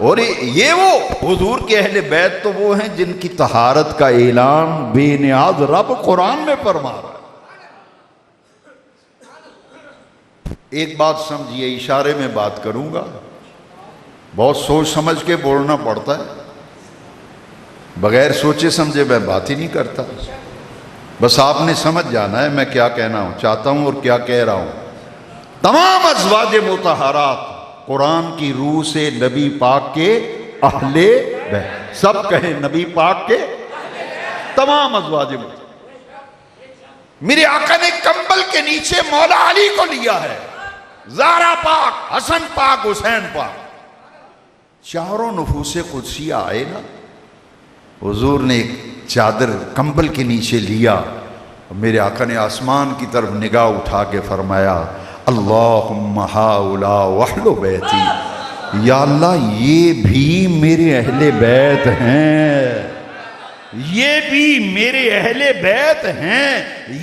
اور یہ وہ حضور کے اہل بیت تو وہ ہیں جن کی طہارت کا اعلان بے نیاز رب قرآن میں فرما رہا ہے۔ ایک بات سمجھیے، اشارے میں بات کروں گا، بہت سوچ سمجھ کے بولنا پڑتا ہے، بغیر سوچے سمجھے میں بات ہی نہیں کرتا، بس آپ نے سمجھ جانا ہے میں کیا کہنا چاہتا ہوں اور کیا کہہ رہا ہوں۔ تمام ازواج مطہرات قرآن کی روح سے نبی پاک کے اہل بیت، سب کہیں نبی پاک کے تمام ازواج مطہرات۔ میرے آقا نے کمبل کے نیچے مولا علی کو لیا ہے، زہرا پاک، حسن پاک، حسین پاک، چاروں نفوس قدسیہ آئے نا، حضور نے ایک چادر کمبل کے نیچے لیا، میرے آقا نے آسمان کی طرف نگاہ اٹھا کے فرمایا اللہم ہاؤلا واہل بیتی، یا اللہ یہ بھی میرے اہل بیت ہیں، یہ بھی میرے اہل بیت ہیں،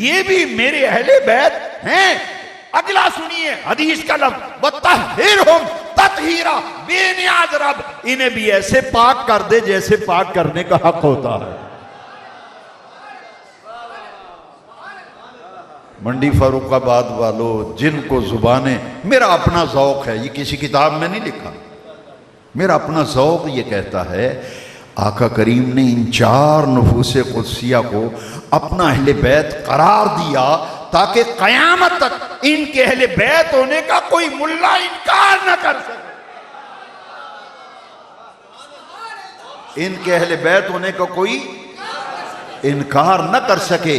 یہ بھی میرے اہل بیت ہیں۔ اگلا سنیے حدیث کا لفظ وَطَهِّرْهُمْ تَطْهِيرًا، بے نیاز رب انہیں بھی ایسے پاک کر دے جیسے پاک کرنے کا حق ہوتا ہے۔ منڈی فاروق آباد والو جن کو زبانیں، میرا اپنا ذوق ہے، یہ کسی کتاب میں نہیں لکھا، میرا اپنا ذوق یہ کہتا ہے آقا کریم نے ان چار نفوس قدسیہ کو اپنا اہل بیت قرار دیا تاکہ قیامت تک ان کے اہل بیت ہونے کا کوئی ملا انکار نہ کر سکے، ان کے اہل بیت ہونے کا کوئی انکار نہ کر سکے۔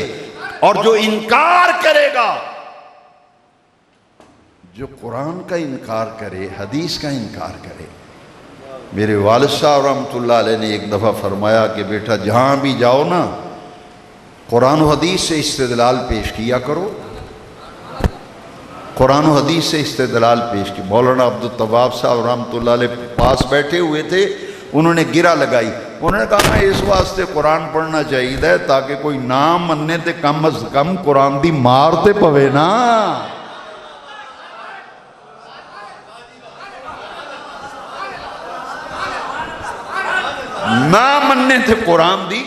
اور جو انکار کرے گا، جو قرآن کا انکار کرے، حدیث کا انکار کرے، میرے والد صاحب رحمۃ اللہ علیہ نے ایک دفعہ فرمایا کہ بیٹا جہاں بھی جاؤ نا قرآن و حدیث سے استدلال پیش کیا کرو، قرآن و حدیث سے استدلال پیش کی۔ مولانا عبدالطواب صاحب رحمۃ اللہ علیہ پاس بیٹھے ہوئے تھے، انہوں نے گرہ لگائی، انہوں نے کہا میں اس واسطے قرآن پڑھنا چاہیے تاکہ کوئی نام مننے تے کم از کم قرآن دی مار تے پوے نا، نہ مننے تے قرآن دی۔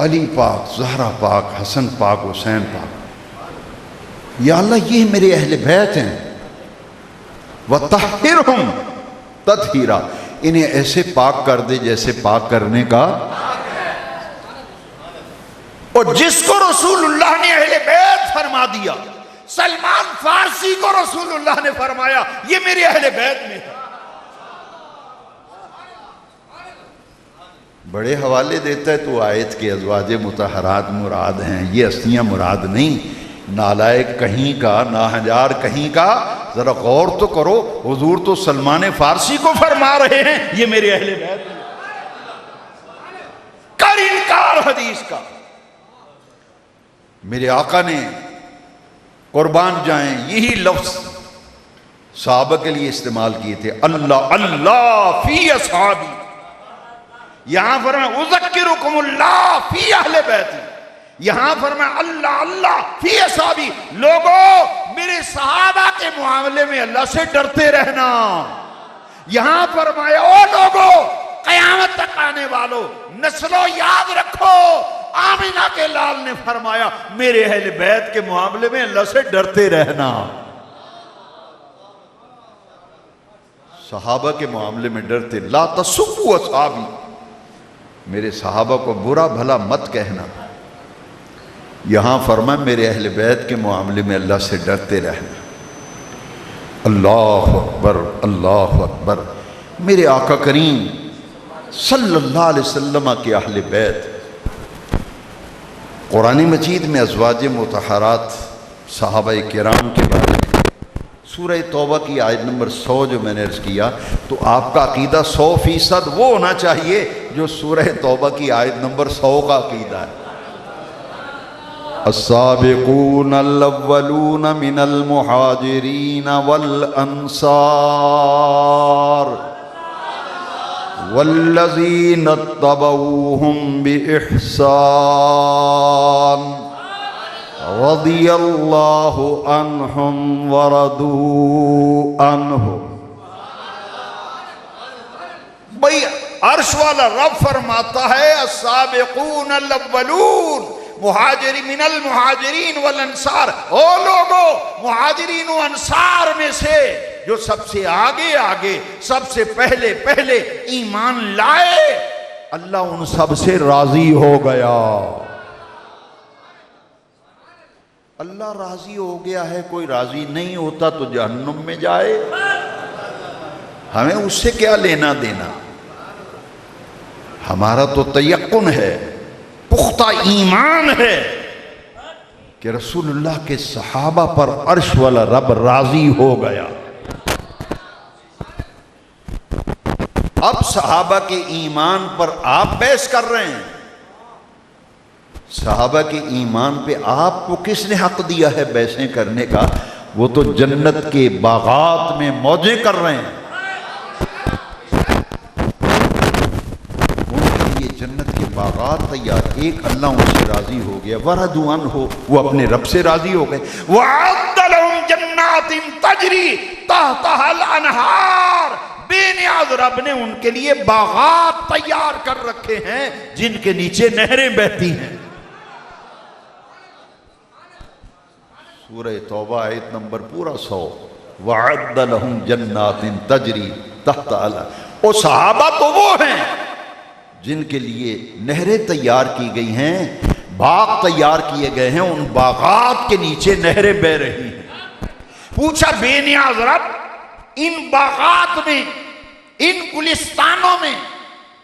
علی پاک، زہرا پاک، حسن پاک، حسین پاک، یا اللہ یہ میرے اہل بیت ہیں، وَطَهِّرْهُمْ تَطْهِيرًا، انہیں ایسے پاک کر دے جیسے پاک کرنے کا۔ اور جس کو رسول اللہ نے اہل بیت فرما دیا، سلمان فارسی کو رسول اللہ نے فرمایا یہ میرے اہل بیت میں ہے، بڑے حوالے دیتا ہے تو آیت کے ازواج مطہرات مراد ہیں، یہ ہستیاں مراد نہیں۔ نالائق کہیں کا، ناہنجار کہیں کا، ذرا غور تو کرو، حضور تو سلمان فارسی کو فرما رہے ہیں یہ میرے اہل بیت ہیں۔ کر انکار حدیث کا۔ میرے آقا نے قربان جائیں یہی لفظ صحابہ کے لیے استعمال کیے تھے، اللہ اللہ فی اصحابی۔ یہاں فرمایا اذکرکم اللہ فی اہل بیتی، یہاں فرمایا اللہ اللہ فی اصحابی، لوگوں میرے صحابہ کے معاملے میں اللہ سے ڈرتے رہنا۔ یہاں فرمایا او لوگوں قیامت تک آنے والوں نسلوں یاد رکھو، آمینہ کے لال نے فرمایا میرے اہل بیت کے معاملے میں اللہ سے ڈرتے رہنا۔ صحابہ کے معاملے میں ڈرتے، لا تسبوا اصحابی، میرے صحابہ کو برا بھلا مت کہنا۔ یہاں فرمایا میرے اہل بیت کے معاملے میں اللہ سے ڈرتے رہنا۔ اللہ اکبر اللہ اکبر۔ میرے آقا کریم صلی اللہ علیہ وسلم کے اہل بیت، قرآن مجید میں ازواج مطہرات صحابہ کرام کے بارے میں سورہ توبہ کی آیت نمبر 100 جو میں نے عرض کیا، تو آپ کا عقیدہ 100% وہ ہونا چاہیے جو سورہ توبہ کی آیت نمبر 100 کا عقیدہ ہے۔ السابقون الاولون من المہاجرین والانصار والذین اتبعوہم بإحسان رضی اللہ عنہم ورضوا عنہ۔ بھئی عرش والا رب فرماتا ہے السابقون الاولون، مہاجرین من المہاجرین والانصار، او لوگوں مہاجرین و انصار میں سے جو سب سے آگے آگے سب سے پہلے پہلے ایمان لائے، اللہ ان سب سے راضی ہو گیا۔ اللہ راضی ہو گیا ہے، کوئی راضی نہیں ہوتا تو جہنم میں جائے، ہمیں اس سے کیا لینا دینا؟ ہمارا تو تیقن ہے، پختہ ایمان ہے کہ رسول اللہ کے صحابہ پر عرش والا رب راضی ہو گیا۔ اب صحابہ کے ایمان پر آپ بحث کر رہے ہیں، صحابہ کے ایمان پہ آپ کو کس نے حق دیا ہے بحثیں کرنے کا؟ وہ تو جنت کے باغات میں موجیں کر رہے ہیں، ان کے لیے جنت کے باغات تیار، ایک اللہ ان سے راضی ہو گیا، ورضوا عنہ، وہ اپنے رب سے راضی ہو گئے۔ وَأَعَدَّ لَهُمْ جَنَّاتٍ تَجْرِي تَحْتَهَا الْأَنْهَارُ، بے نیاز رب نے ان کے لیے باغات تیار کر رکھے ہیں جن کے نیچے نہریں بہتی ہیں۔ سورہ توبہ آیت نمبر پورا 100، وَعَدَّ لَهُمْ جَنَّاتٍ تَجْرِي تَحْتَهَا الْأَنْهَارُ، اور صحابہ تو وہ ہیں جن کے لیے نہریں تیار کی گئی ہیں، باغ تیار کیے گئے ہیں، ان باغات کے نیچے نہریں بہ رہی ہیں۔ پوچھا بے نیاز رب ان باغات میں، ان گلستانوں میں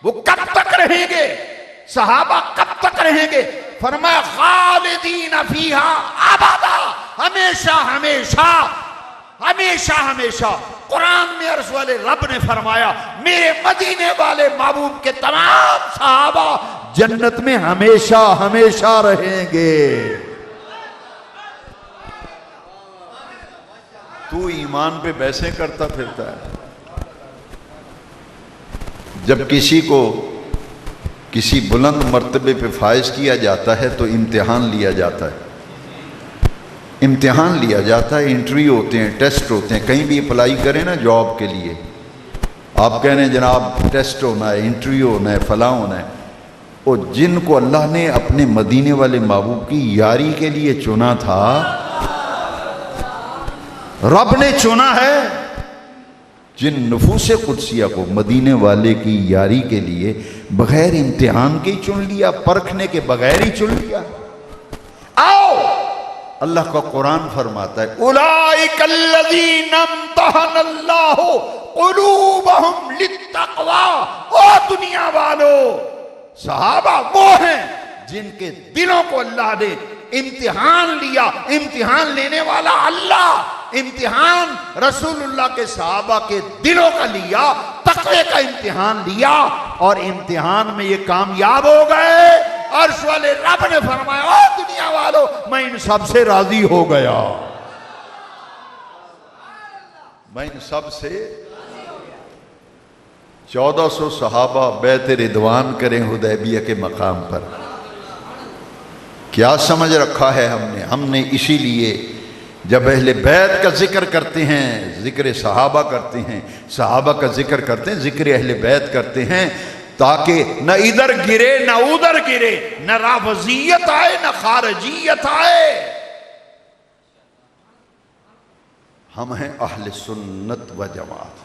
وہ کب تک رہیں گے؟ صحابہ کب تک رہیں گے؟ فرمایا خالدین فیہا ابدا، ہمیشہ ہمیشہ ہمیشہ ہمیشہ۔ قرآن میں عرش والے رب نے فرمایا میرے مدینے والے محبوب کے تمام صحابہ جنت میں ہمیشہ ہمیشہ رہیں گے۔ تو ایمان پہ بحثیں کرتا پھرتا ہے۔ جب کسی کو کسی بلند مرتبے پہ فائز کیا جاتا ہے تو امتحان لیا جاتا ہے، امتحان لیا جاتا ہے، انٹرویو ہوتے ہیں، ٹیسٹ ہوتے ہیں۔ کہیں بھی اپلائی کریں نا جاب کے لیے، آپ کہہ رہے ہیں جناب ٹیسٹ ہونا ہے، انٹرویو ہونا ہے، فلاں ہونا ہے۔ اور جن کو اللہ نے اپنے مدینے والے محبوب کی یاری کے لیے چنا تھا، رب نے چنا ہے، جن نفوس قدسیہ کو مدینے والے کی یاری کے لیے بغیر امتحان کے ہی چن لیا، پرکھنے کے بغیر ہی چن لیا۔ آؤ اللہ کا قرآن فرماتا ہے اولئک الذین امتحن اللہ قلوبہم للتقوی، او دنیا والو صحابہ وہ ہیں جن کے دلوں کو اللہ نے امتحان لیا. امتحان لینے والا اللہ. امتحان رسول اللہ کے صحابہ کے دلوں کا لیا, تقوی کا امتحان لیا, اور امتحان میں یہ کامیاب ہو گئے. عرش والے رب نے فرمایا او دنیا والو میں ان سب سے راضی ہو گیا, میں ان سب سے 1400 صحابہ بیعت رضوان کریں حدیبیہ کے مقام پر. کیا سمجھ رکھا ہے ہم نے اسی لیے جب اہل بیت کا ذکر کرتے ہیں ذکر صحابہ کرتے ہیں, صحابہ کا ذکر کرتے ہیں ذکر اہل بیت کرتے ہیں, تاکہ نہ ادھر گرے نہ ادھر گرے, نہ رافضیت آئے نہ خارجیت آئے. ہم ہیں اہل سنت و جماعت,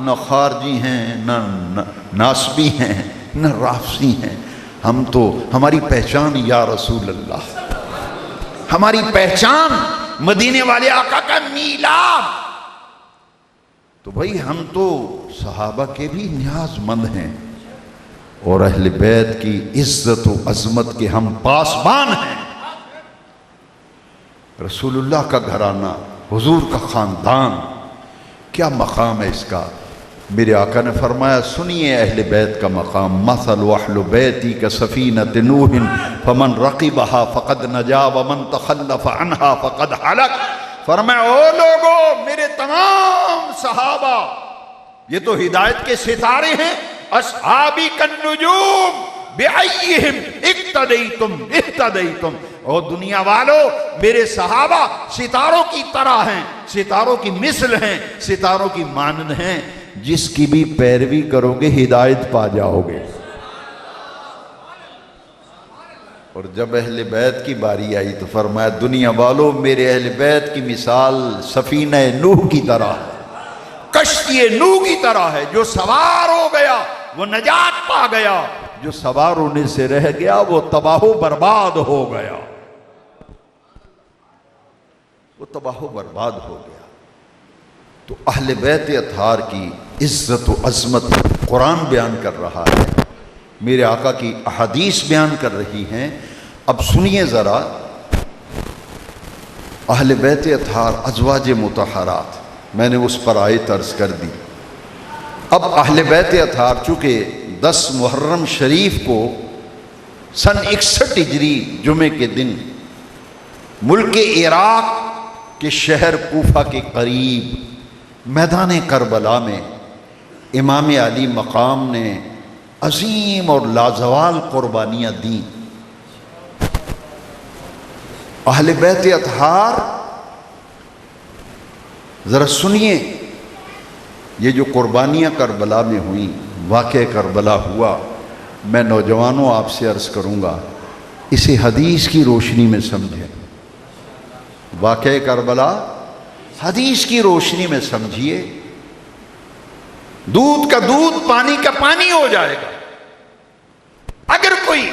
نہ خارجی ہیں نہ ناسبی ہیں نہ رافضی ہیں. ہم تو ہماری پہچان یا رسول اللہ, ہماری پہچان مدینے والے آقا کا میلاد. تو بھائی ہم تو صحابہ کے بھی نیاز مند ہیں, اور اہل بیت کی عزت و عظمت کے ہم پاسبان ہیں. رسول اللہ کا گھرانہ, حضور کا خاندان, کیا مقام ہے اس کا. میرے آقا نے فرمایا سنیے اہل بیت کا مقام. مثل اہل بیتی کا سفینۃ نوح فمن رقبها فقد نجا ومن تخلف عنها فقد ہلک. فرمایا او لوگو میرے تمام صحابہ یہ تو ہدایت کے ستارے ہیں. اصحابی کالنجوم بأیہم اقتدیتم اہتدیتم. اور دنیا والو میرے صحابہ ستاروں کی طرح ہیں, ستاروں کی مثل ہیں, ستاروں کی مانند ہیں. جس کی بھی پیروی کرو گے ہدایت پا جاؤ گے. اور جب اہل بیت کی باری آئی تو فرمایا دنیا والو میرے اہل بیت کی مثال سفینہ نوح کی طرح, کشتی نوح کی طرح ہے. جو سوار ہو گیا وہ نجات پا گیا, جو سوار ہونے سے رہ گیا وہ تباہ و برباد ہو گیا, وہ تباہ و برباد ہو گیا. تو اہل بیت اطہار کی عزت و عظمت قرآن بیان کر رہا ہے, میرے آقا کی احادیث بیان کر رہی ہیں. اب سنیے ذرا اہل بیت اطہار ازواج مطہرات, میں نے اس پر آیت عرض کر دی. اب اہل بیت اطہار چونکہ 10 محرم شریف کو سن 61 ہجری جمعے کے دن ملک عراق کے شہر کوفہ کے قریب میدان کربلا میں امام علی مقام نے عظیم اور لازوال قربانیاں دیں. اہل بیت اطہار ذرا سنیے, یہ جو قربانیاں کربلا میں ہوئیں, واقعہ کربلا ہوا, میں نوجوانوں آپ سے عرض کروں گا اسے حدیث کی روشنی میں سمجھیں. واقعہ کربلا حدیث کی روشنی میں سمجھیے. دودھ کا دودھ پانی کا پانی ہو جائے گا. اگر کوئی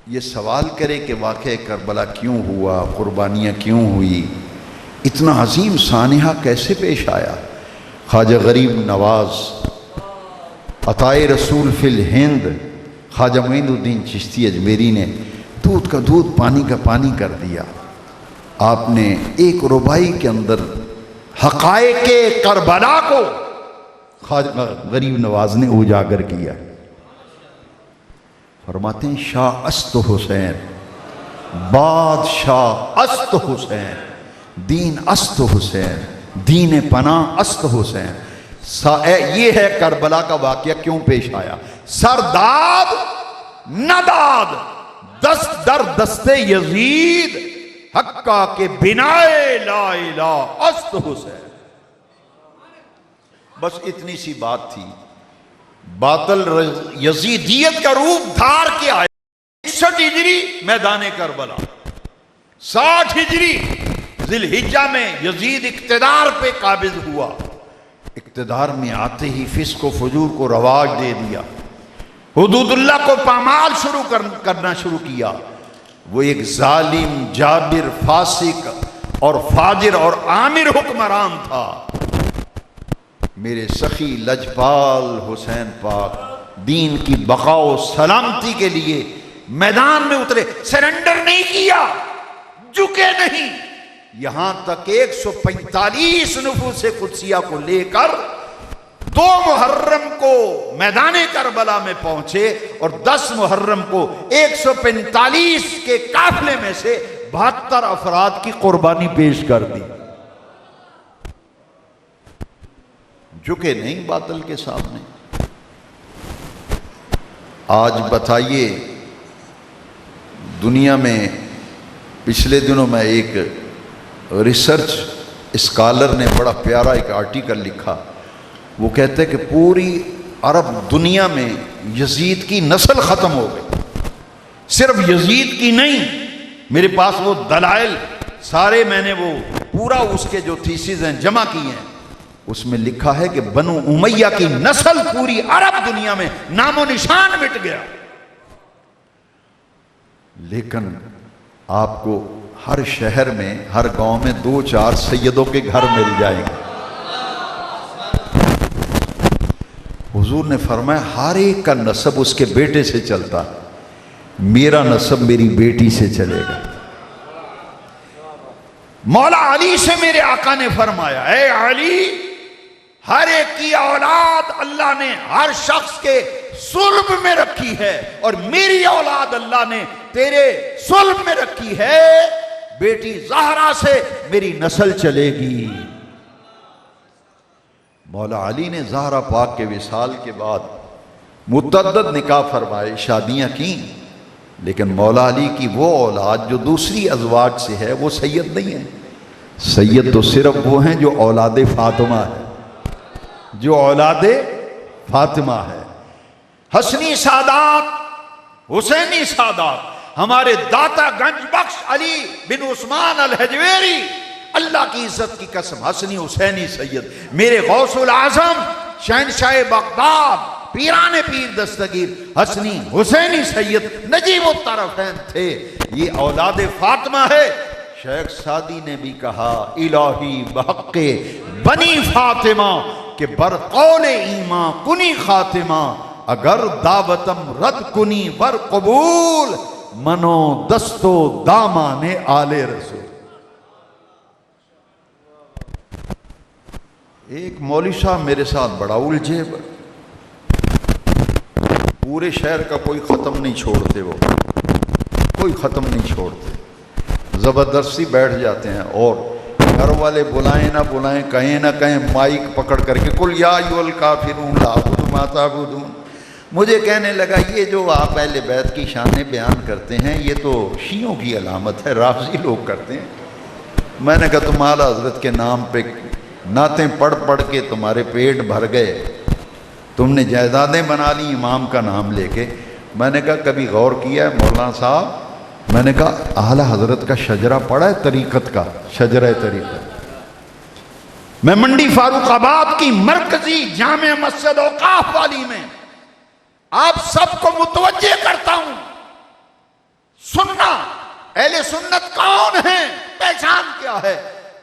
یہ سوال کرے کہ واقعہ کربلا کیوں ہوا, قربانیاں کیوں ہوئی, اتنا عظیم سانحہ کیسے پیش آیا. خواجہ غریب نواز عطائے رسول فی الہند خواجہ معین الدین چشتی اجمیری نے دودھ کا دودھ پانی کا پانی کر دیا. آپ نے ایک ربائی کے اندر حقائق کربلا کو خواجہ غریب نواز نے اجاگر کیا. فرماتے ہیں شاہ است حسین, بادشاہ است حسین, دین است حسین, دین پناہ است حسین. یہ ہے کربلا کا واقعہ کیوں پیش آیا. سرداد نداد دست در دست یزید حقا کے بنائے لا الہ است حسین. بس اتنی سی بات تھی. باطل یزیدیت کا روپ دھار کے آئے. 61 ہجری میدان کربلا, 60 ہجری ذی الحجہ میں یزید اقتدار پہ قابض ہوا. اقتدار میں آتے ہی فسق و فجور کو رواج دے دیا, حدود اللہ کو پامال کرنا شروع کیا. وہ ایک ظالم, جابر, فاسق اور فاجر اور آمر حکمران تھا. میرے سخی لجپال حسین پاک دین کی بقا و سلامتی کے لیے میدان میں اترے، سرنڈر نہیں کیا، جھکے نہیں، یہاں تک 145 نفوس قدسیہ کو لے کر 2 محرم کو میدان کربلا میں پہنچے اور 10 محرم کو 145 کے قافلے میں سے 72 افراد کی قربانی پیش کر دی۔ جھکے نہیں باطل کے سامنے۔ آج بتائیے، دنیا میں پچھلے دنوں میں ایک ریسرچ اسکالر نے بڑا پیارا ایک آرٹیکل لکھا، وہ کہتے ہیں کہ پوری عرب دنیا میں یزید کی نسل ختم ہو گئی، صرف یزید کی نہیں، میرے پاس وہ دلائل سارے میں نے وہ پورا اس کے جو تھیسز ہیں جمع کی ہیں، اس میں لکھا ہے کہ بنو امیہ کی نسل پوری عرب دنیا میں نام و نشان مٹ گیا۔ لیکن آپ کو ہر شہر میں، ہر گاؤں میں 2-4 سیدوں کے گھر مل جائیں گے۔ حضور نے فرمایا ہر ایک کا نسب اس کے بیٹے سے چلتا ہے، میرا نسب میری بیٹی سے چلے گا۔ مولا علی سے میرے آقا نے فرمایا، اے علی، ہر ایک کی اولاد اللہ نے ہر شخص کے صلب میں رکھی ہے، اور میری اولاد اللہ نے تیرے صلب میں رکھی ہے، بیٹی زہرا سے میری نسل چلے گی۔ مولا علی نے زہرا پاک کے وصال کے بعد متعدد نکاح فرمائے، شادیاں کیں، لیکن مولا علی کی وہ اولاد جو دوسری ازواج سے ہے وہ سید نہیں ہے۔ سید تو صرف وہ ہیں جو اولاد فاطمہ ہے، جو اولاد فاطمہ ہے۔ حسنی سادات، حسینی سادات، ہمارے داتا گنج بخش علی بن عثمان الحجویری، اللہ کی عزت کی قسم، حسنی حسینی سید، میرے غوث العظم شہنشاہ بغداد پیران پیر دستگیر حسنی حسینی سید نجیب الطرفین تھے، یہ اولاد فاطمہ ہے۔ شیخ سعدی نے بھی کہا، الہی بحق بنی فاطمہ کہ بر قول ایمان کنی خاتمہ، اگر دعوتم رد کنی ور قبول، منو دستو دامان آل رسول۔ ایک مولوی صاحب میرے ساتھ بڑا الجھے، پورے شہر کا کوئی ختم نہیں چھوڑتے، وہ کوئی ختم نہیں چھوڑتے، زبردستی بیٹھ جاتے ہیں، اور گھر والے بلائیں نہ بلائیں، کہیں نہ کہیں، مائک پکڑ کر کے قل یا ایھا الکافرون لا اعبد ما تعبدون۔ مجھے کہنے لگا یہ جو آپ اہل بیت کی شانیں بیان کرتے ہیں یہ تو شیعوں کی علامت ہے، رافضی لوگ کرتے ہیں۔ میں نے کہا تم اعلیٰ حضرت کے نام پہ نعتیں پڑھ پڑھ کے تمہارے پیٹ بھر گئے، تم نے جائیدادیں بنا لی امام کا نام لے کے۔ میں نے کہا کبھی غور کیا ہے مولانا صاحب؟ میں نے کہا اعلیٰ حضرت کا شجرہ پڑھا ہے طریقت کا، شجرہ طریقت؟ میں منڈی فاروق آباد کی مرکزی جامع مسجد اوقاف والی میں آپ سب کو متوجہ کرتا ہوں، سننا اہل سنت کون ہیں، پہچان کیا ہے،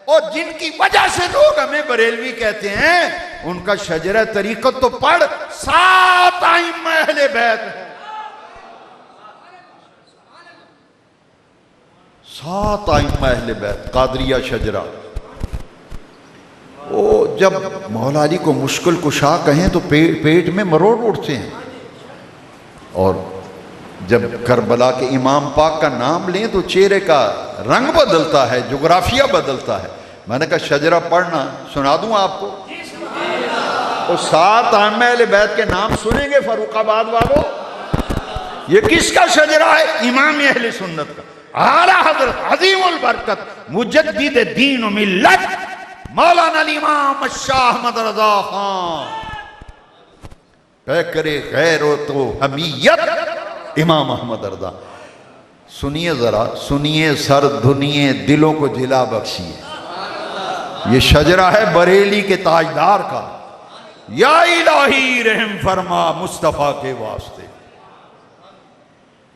اور جن کی وجہ سے لوگ ہمیں بریلوی کہتے ہیں، ان کا شجرہ طریقت تو پڑھ، 7 ائمہ اہل بیت ہے، 7 ائمہ اہل بیت، قادریہ شجرہ۔ وہ جب مولا علی کو مشکل کشا کہیں تو پیٹ میں مروڑ اٹھتے ہیں، اور جب کربلا کے امام پاک کا نام لیں تو چہرے کا رنگ بدلتا ہے، جغرافیہ بدلتا ہے۔ میں نے کہا شجرہ پڑھنا، سنا دوں آپ کو؟ وہ 7 ائمہ اہل بیت کے نام سنیں گے فاروق آباد والوں؟ یہ کس کا شجرہ ہے؟ امام اہل سنت کا، اعلیٰ حضرت عظیم البرکت مجدد دین و ملت مولانا الامام شاہ احمد رضا خان، کرے غیر و تو حمیت امام احمد رضا۔ سنیے ذرا، سنیے، سر دھنیے، دلوں کو جلا بخشیے۔ یہ شجرہ ہے بریلی کے تاجدار کا، یا الہی رحم فرما مصطفیٰ کے واسطے،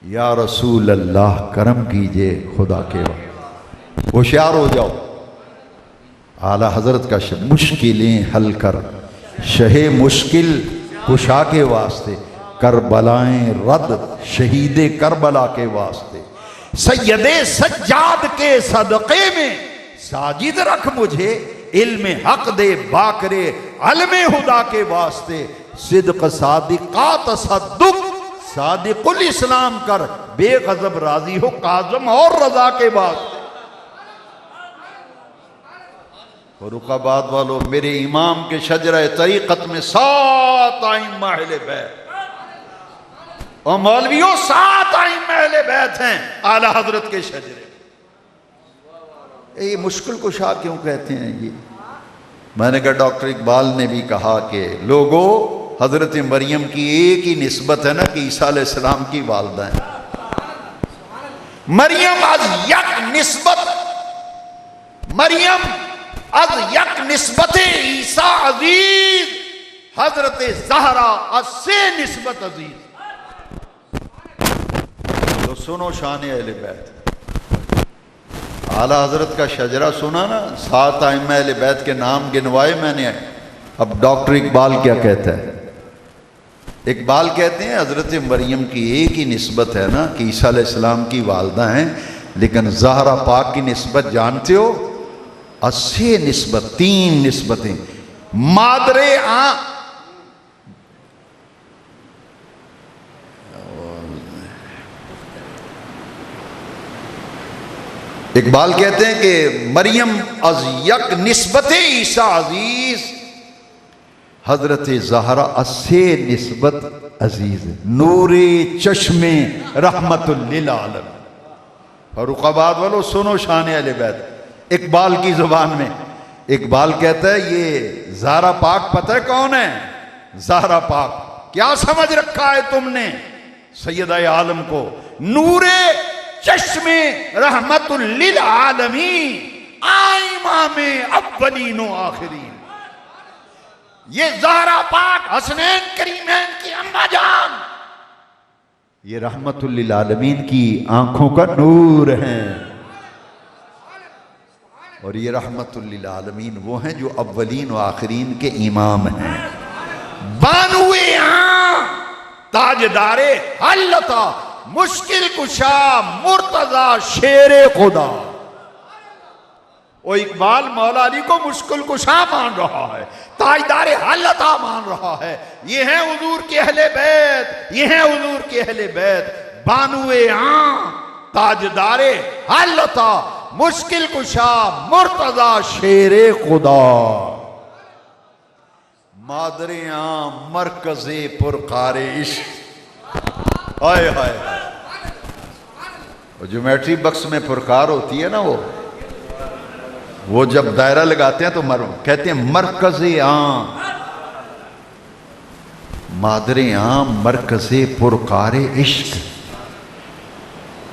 یا رسول اللہ کرم کیجئے خدا کے واسطے۔ ہوشیار ہو جاؤ، اعلیٰ حضرت کا مشکلیں حل کر، شہ مشکل کشا کے واسطے، کربلائیں رد شہید کربلا کے واسطے، سید سجاد کے صدقے میں ساجد رکھ مجھے، علم حق دے باکرے علم خدا کے واسطے، صدق صادقہ تصدق صادق الاسلام کر، بے غضب راضی ہو کاظم اور رضا کے واسطے۔ فاروق آباد والو، میرے امام کے شجرہ طریقت میں 7 ائمہ اہل بیت، اور مولویوں 7 ائمہ اہل بیت ہیں اعلی حضرت کے شجرے۔ یہ مشکل کشا کیوں کہتے ہیں یہ؟ میں نے کہا ڈاکٹر اقبال نے بھی کہا کہ لوگوں، حضرت مریم کی ایک ہی نسبت ہے نا کہ عیسیٰ علیہ السلام کی والدہ ہیں۔ مریم از یک نسبت، مریم از یک نسبت عیسیٰ عزیز، حضرت زہرا از سے نسبت عزیز۔ تو سنو شان اہل بیت، اعلیٰ حضرت کا شجرہ سنا نا، 7 ائمہ اہل بیت کے نام گنوائے میں نے۔ اب ڈاکٹر اقبال کیا کہتا ہے؟ اقبال کہتے ہیں حضرت مریم کی ایک ہی نسبت ہے نا کہ عیسیٰ علیہ السلام کی والدہ ہیں، لیکن زہرا پاک کی نسبت جانتے ہو؟ 80 نسبت، 3 نسبتیں، مادر اقبال کہتے ہیں کہ مریم از یک نسبت عیسیٰ عزیز، حضرت زہرا از سے نسبت عزیز، نور چشم رحمت للعالم۔ فاروق آباد والو سنو شان اہل بیت اقبال کی زبان میں۔ اقبال کہتا ہے یہ زہرا پاک پتہ ہے کون ہے؟ زہرا پاک کیا سمجھ رکھا ہے تم نے سیدہ عالم کو؟ نور چشم رحمت للعالمین، امام اولین و آخرین۔ یہ زہرا پاک حسنین کریمین کی اماں جان، یہ رحمت للعالمین کی آنکھوں کا نور ہیں، اور یہ رحمت للعالمین وہ ہیں جو اولین و آخرین کے امام ہیں۔ بانوے تاجدار حلتا، مشکل کشا مرتضی شیر خدا۔ وہ اقبال مولا علی کو مشکل کشا مان رہا ہے، تاجدار حلتا مان رہا ہے۔ یہ ہیں حضور کے اہل بیت، یہ ہیں حضور کے اہل بیت۔ بانوے تاجدار حلتا، مشکل کشا مرتضی شیر خدا۔ مادر مرکز پرکار عشق۔ آئے ہائے، جیومیٹری بکس میں پرکار ہوتی ہے نا، وہ جب دائرہ لگاتے ہیں تو کہتے ہیں مرکز مادر مرکز پرکار عشق۔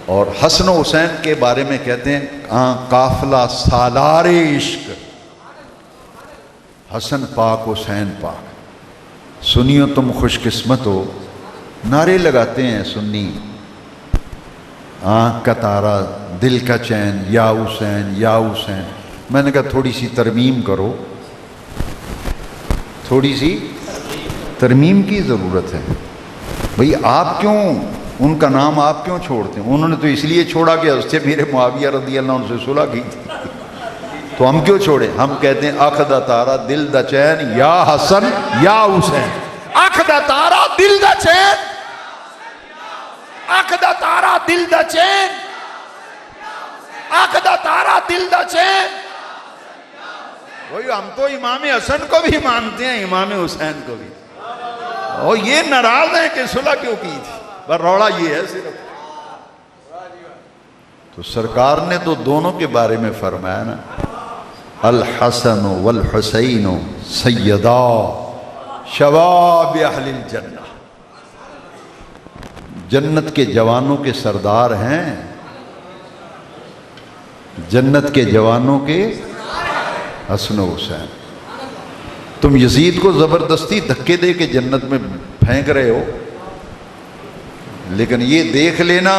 اور حسن و حسین کے بارے میں کہتے ہیں قافلہ سالار عشق۔ حسن پاک حسین پاک، سنیو تم خوش قسمت ہو، نعرے لگاتے ہیں سنی، آنکھ کا تارا دل کا چین، یا حسین یا حسین۔ میں نے کہا تھوڑی سی ترمیم کرو، تھوڑی سی ترمیم کی ضرورت ہے۔ بھئی آپ کیوں ان کا نام آپ کیوں چھوڑتے ہیں؟ انہوں نے تو اس لیے چھوڑا کہ اس سے میرے معاویہ رضی اللہ عنہ سے صلح کی تھی، تو ہم کیوں چھوڑیں؟ ہم کہتے ہیں آنکھ دا تارا دل دا چین، یا حسن یا حسین۔ آنکھ دا تارا دل دا چین، آنکھ دا تارا دل دا چین، آنکھ دا تارا دل دا چین۔ وہی ہم تو امام حسن کو بھی مانتے ہیں، امام حسین کو بھی، اور یہ ناراض ہیں کہ صلح کیوں کی تھی، پر روڑا یہ ہے صرف۔ تو سرکار نے تو دونوں کے بارے میں فرمایا نا، الحسن والحسین سیدا شباب اہل الجنہ، جنت کے جوانوں کے سردار ہیں، جنت کے جوانوں کے حسن و حسین۔ تم یزید کو زبردستی دھکے دے کے جنت میں پھینک رہے ہو، لیکن یہ دیکھ لینا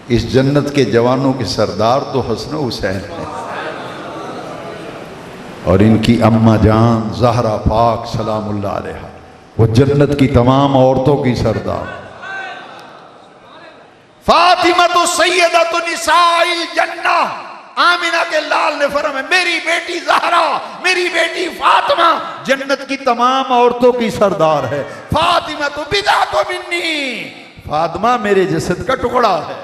اس جنت کے جوانوں کے سردار تو حسن و حسین ہیں، اور ان کی اماں جان زہرا پاک سلام اللہ علیہا۔ وہ جنت کی تمام عورتوں کی سردار. فاطمہ تو سیدۃ نساء الجنہ. آمینہ کے لال نے فرمایا میری بیٹی زہرا، میری بیٹی فاطمہ جنت کی تمام عورتوں کی سردار ہے. فاطمہ تو بضعۃ منی، فاطمہ میرے جسد کا ٹکڑا ہے.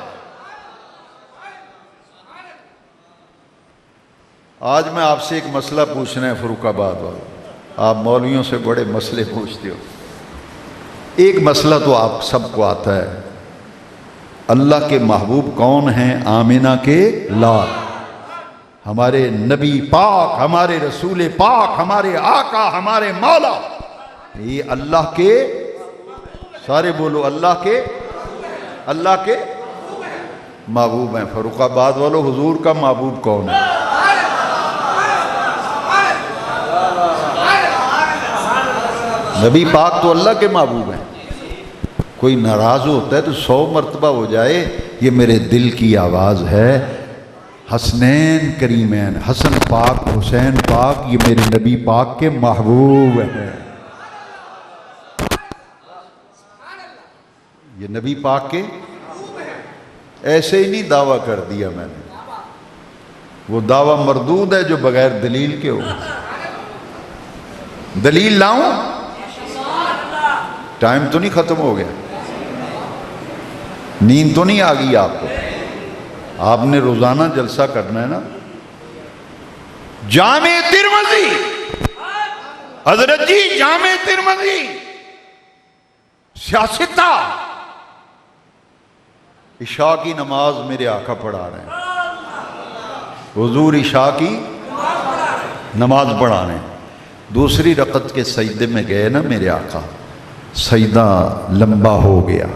آج میں آپ سے ایک مسئلہ پوچھنا ہے فروخ آباد والے. آپ مولویوں سے بڑے مسئلے پوچھتے ہو. ایک مسئلہ تو آپ سب کو آتا ہے، اللہ کے محبوب کون ہیں؟ آمینہ کے لال، ہمارے نبی پاک، ہمارے رسول پاک، ہمارے آقا، ہمارے مولا. یہ اللہ کے، سارے بولو اللہ کے محبوب ہیں. فروخ آباد والوں حضور کا محبوب کون ہے؟ نبی پاک تو اللہ کے محبوب ہیں. کوئی ناراض ہوتا ہے تو 100 مرتبہ ہو جائے یہ میرے دل کی آواز ہے. حسنین کریمین، حسن پاک حسین پاک، یہ میرے نبی پاک کے محبوب ہیں. یہ نبی پاک کے، ایسے ہی نہیں دعویٰ کر دیا میں نے. وہ دعویٰ مردود ہے جو بغیر دلیل کے ہو. دلیل لاؤں؟ ٹائم تو نہیں ختم ہو گیا؟ نیند تو نہیں آ گئی آپ کو؟ آپ نے روزانہ جلسہ کرنا ہے نا. جامع ترمذی، حضرت جی جامع ترمذی سیاستہ، عشاء کی نماز میرے آقا پڑھا رہے ہیں. حضور عشاء کی نماز پڑھا رہے ہیں. دوسری رکعت کے سجدے میں گئے نا میرے آقا، سجدہ لمبا ہو گیا،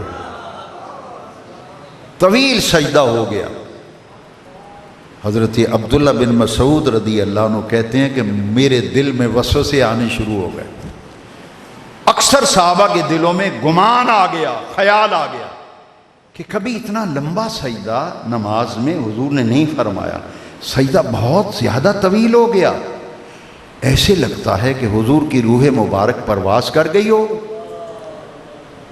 طویل سجدہ ہو گیا. حضرت عبداللہ بن مسعود رضی اللہ عنہ کہتے ہیں کہ میرے دل میں وسوسے آنے شروع ہو گئے. اکثر صحابہ کے دلوں میں گمان آ گیا، خیال آ گیا کہ کبھی اتنا لمبا سجدہ نماز میں حضور نے نہیں فرمایا. سجدہ بہت زیادہ طویل ہو گیا. ایسے لگتا ہے کہ حضور کی روح مبارک پرواز کر گئی ہو،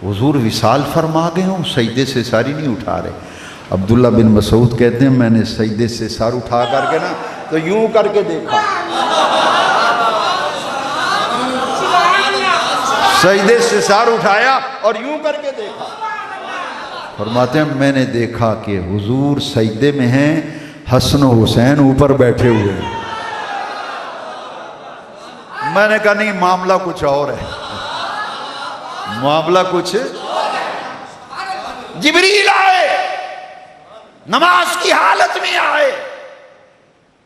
حضور وصال فرما گئے ہوں، سجدے سے ساری نہیں اٹھا رہے. عبداللہ بن مسعود کہتے ہیں میں نے سجدے سے سر اٹھا کر کے نا تو یوں کر کے دیکھا، سجدے سے سر اٹھایا اور یوں کر کے دیکھا. فرماتے ہیں میں نے دیکھا کہ حضور سجدے میں ہیں، حسن و حسین اوپر بیٹھے ہوئے ہیں. میں نے کہا نہیں، معاملہ کچھ اور ہے، معاملہ کچھ. جبریل آئے، نماز کی حالت میں آئے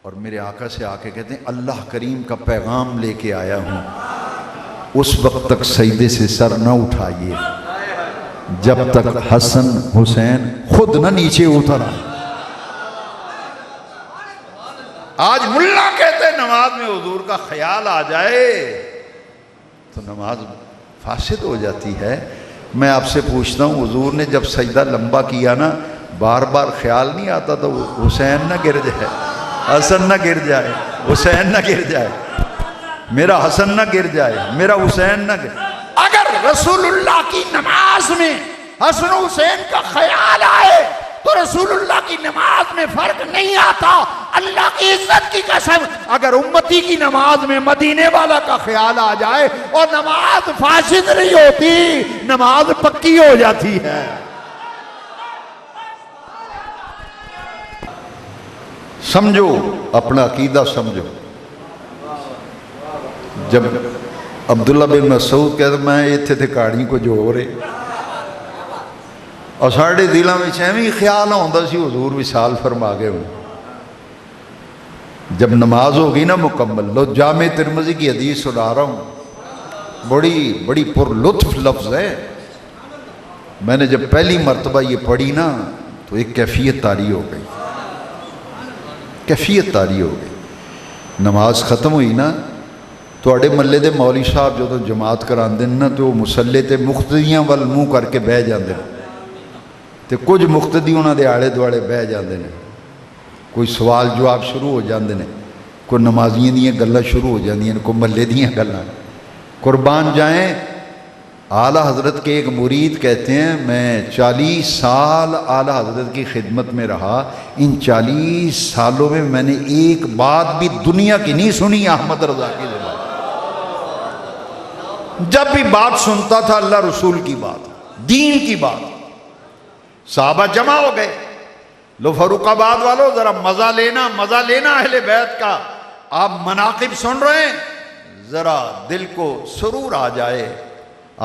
اور میرے آقا سے آ کے کہتے ہیں اللہ کریم کا پیغام لے کے آیا ہوں، اس وقت تک سجدے سے سر نہ اٹھائیے جب تک حسن حسین خود نہ نیچے اتر آئے. آج ملا کہتے ہیں نماز میں حضور کا خیال آ جائے تو نماز فاسد ہو جاتی ہے. میں آپ سے پوچھتا ہوں حضور نے جب سجدہ لمبا کیا نا، بار بار خیال نہیں آتا تو حسین نہ گر جائے، حسن نہ گر جائے، حسین نہ گر جائے، میرا حسن نہ گر جائے، میرا حسین نہ گر. اگر رسول اللہ کی نماز میں حسن و حسین کا خیال آئے تو رسول اللہ کی نماز میں فرق نہیں آتا. اللہ کی عزت کی قسم اگر امتی کی نماز میں مدینے والا کا خیال آ جائے اور نماز فاسد نہیں ہوتی، نماز پکی ہو جاتی ہے. سمجھو، اپنا عقیدہ سمجھو. جب عبداللہ بن مسعود کہتے میں ایتھے تے کاڑی کو جو رہے اور ساڑھے دلوں میں ایویں خیال آتا سی حضور وصال فرما گئے ہوں. جب نماز ہوگی نا مکمل، لو جامع ترمذی کی حدیث سنا رہا ہوں، بڑی پر لطف لفظ ہے. میں نے جب پہلی مرتبہ یہ پڑھی نا تو ایک کیفیت طاری ہو گئی، کیفیت طاری ہو گئی. نماز ختم ہوئی نا تو اڑے ملے دے مولوی صاحب جو جماعت کراندے نا تو مسلے تے مقتدیاں وال منہ کر کے بہ جاندے تے کچھ مقتدی انہاں دے آڑے دوڑے بہ جاندے نے. کوئی سوال جواب شروع ہو جاندے نے، کوئی نمازیاں دیاں گلاں شروع ہو جاندیاں نے، کوئی ملے دیاں گلاں. قربان جائیں اعلیٰ حضرت کے ایک مرید کہتے ہیں میں 40 سال اعلیٰ حضرت کی خدمت میں رہا، ان 40 سالوں میں نے ایک بات بھی دنیا کی نہیں سنی احمد رضا کی زبان۔ جب بھی بات سنتا تھا اللہ رسول کی بات، دین کی بات۔ صحابہ جمع ہو گئے، لو فاروق آباد والوں ذرا مزہ لینا اہل بیت کا، آپ مناقب سن رہے ہیں، ذرا دل کو سرور آ جائے،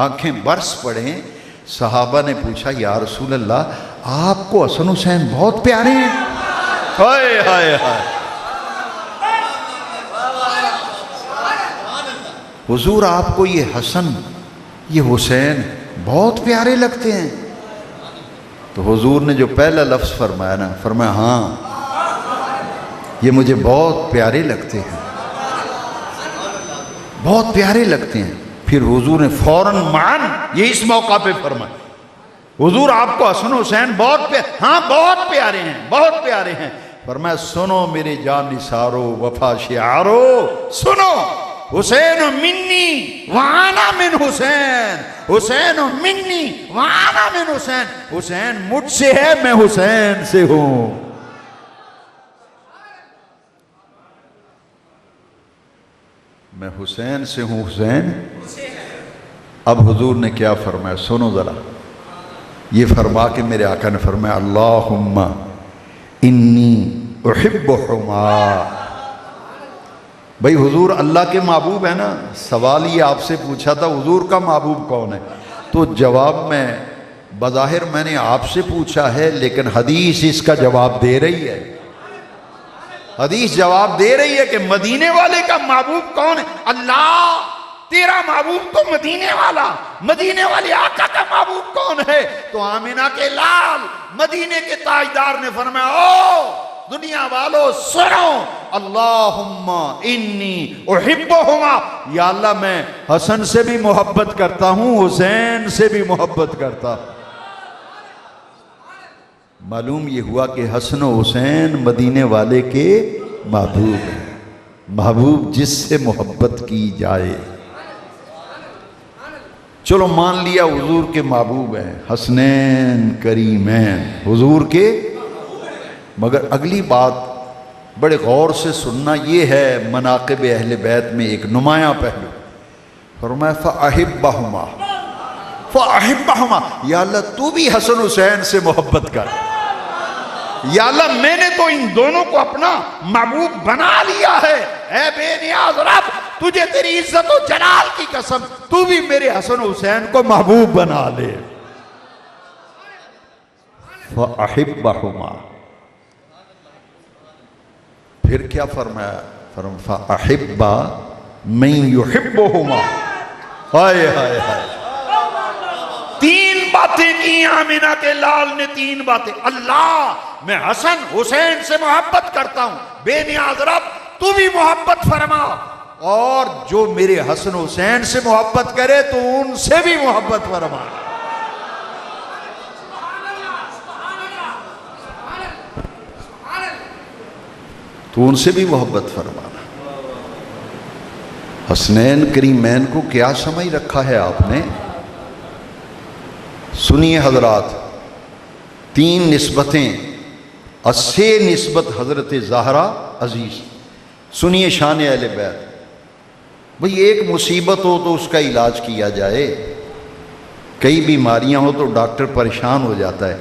آنکھیں برس پڑیں۔ صحابہ نے پوچھا یا رسول اللہ آپ کو حسن حسین بہت پیارے ہیں؟ ہائے ہائے ہائے، حضور آپ کو یہ حسن یہ حسین بہت پیارے لگتے ہیں؟ تو حضور نے جو پہلا لفظ فرمایا نا، فرمایا ہاں یہ مجھے بہت پیارے لگتے ہیں، بہت پیارے لگتے ہیں۔ پھر حضور نے فوراً معاً یہ اس موقع پہ فرمایا، حضور آپ کو حسن حسین ہاں بہت پیارے ہیں، بہت پیارے ہیں۔ فرمایا سنو میرے جان نثارو وفا شعارو، سنو حسین منی وانا من حسین، حسین منی وانا من حسین، حسین مجھ سے ہے میں حسین سے ہوں۔ میں حسین سے ہوں، حسین۔ اب حضور نے کیا فرمایا سنو ذرا، یہ فرما کے میرے آقا نے فرمایا اللہم انی احبہما۔ بھئی حضور اللہ کے محبوب ہے نا، سوال یہ آپ سے پوچھا تھا حضور کا محبوب کون ہے، تو جواب میں بظاہر میں نے آپ سے پوچھا ہے، لیکن حدیث اس کا جواب دے رہی ہے، حدیث جواب دے رہی ہے کہ مدینے والے کا محبوب کون ہے؟ اللہ، تیرا محبوب تو مدینے والا، مدینے والے آقا کا محبوب کون ہے؟ تو آمینہ کے لال مدینے کے تاجدار نے فرمایا او دنیا والو سنو، اللہم انی احبہما، یا اللہ میں حسن سے بھی محبت کرتا ہوں، حسین سے بھی محبت کرتا ہوں۔ معلوم یہ ہوا کہ حسن و حسین مدینے والے کے محبوب ہیں، محبوب جس سے محبت کی جائے۔ چلو مان لیا حضور کے محبوب ہیں، حسنین کریمین حضور کے، مگر اگلی بات بڑے غور سے سننا، یہ ہے مناقب اہل بیت میں ایک نمایاں پہلو۔ فرمایا فَأَحِبَّهُمَا فَأَحِبَّهُمَا، یا اللہ تو بھی حسن حسین سے محبت کر، یا اللہ میں نے تو ان دونوں کو اپنا محبوب بنا لیا ہے، اے بے نیاز رب تجھے تیری عزت و جلال کی قسم تو بھی میرے حسن حسین کو محبوب بنا لے۔ فَأَحِبَّهُمَا، پھر کیا فرمایا؟ فرمایا فَأَحِبَّ مَن يُحِبُّهُمَا، ہائے ہائے ہائے، تین باتیں کی آمینہ کے لال نے، تین باتیں، اللہ میں حسن حسین سے محبت کرتا ہوں، بے نیاز رب تو بھی محبت فرما، اور جو میرے حسن حسین سے محبت کرے تو ان سے بھی محبت فرما۔ تو ان سے بھی محبت فرمانا۔ حسنین کریمین کو کیا سمجھ رکھا ہے آپ نے؟ سنیے حضرات، تین نسبتیں، اسے نسبت حضرت زہرا عزیز، سنیے شان اہل بیت۔ بھئی ایک مصیبت ہو تو اس کا علاج کیا جائے، کئی بیماریاں ہو تو ڈاکٹر پریشان ہو جاتا ہے،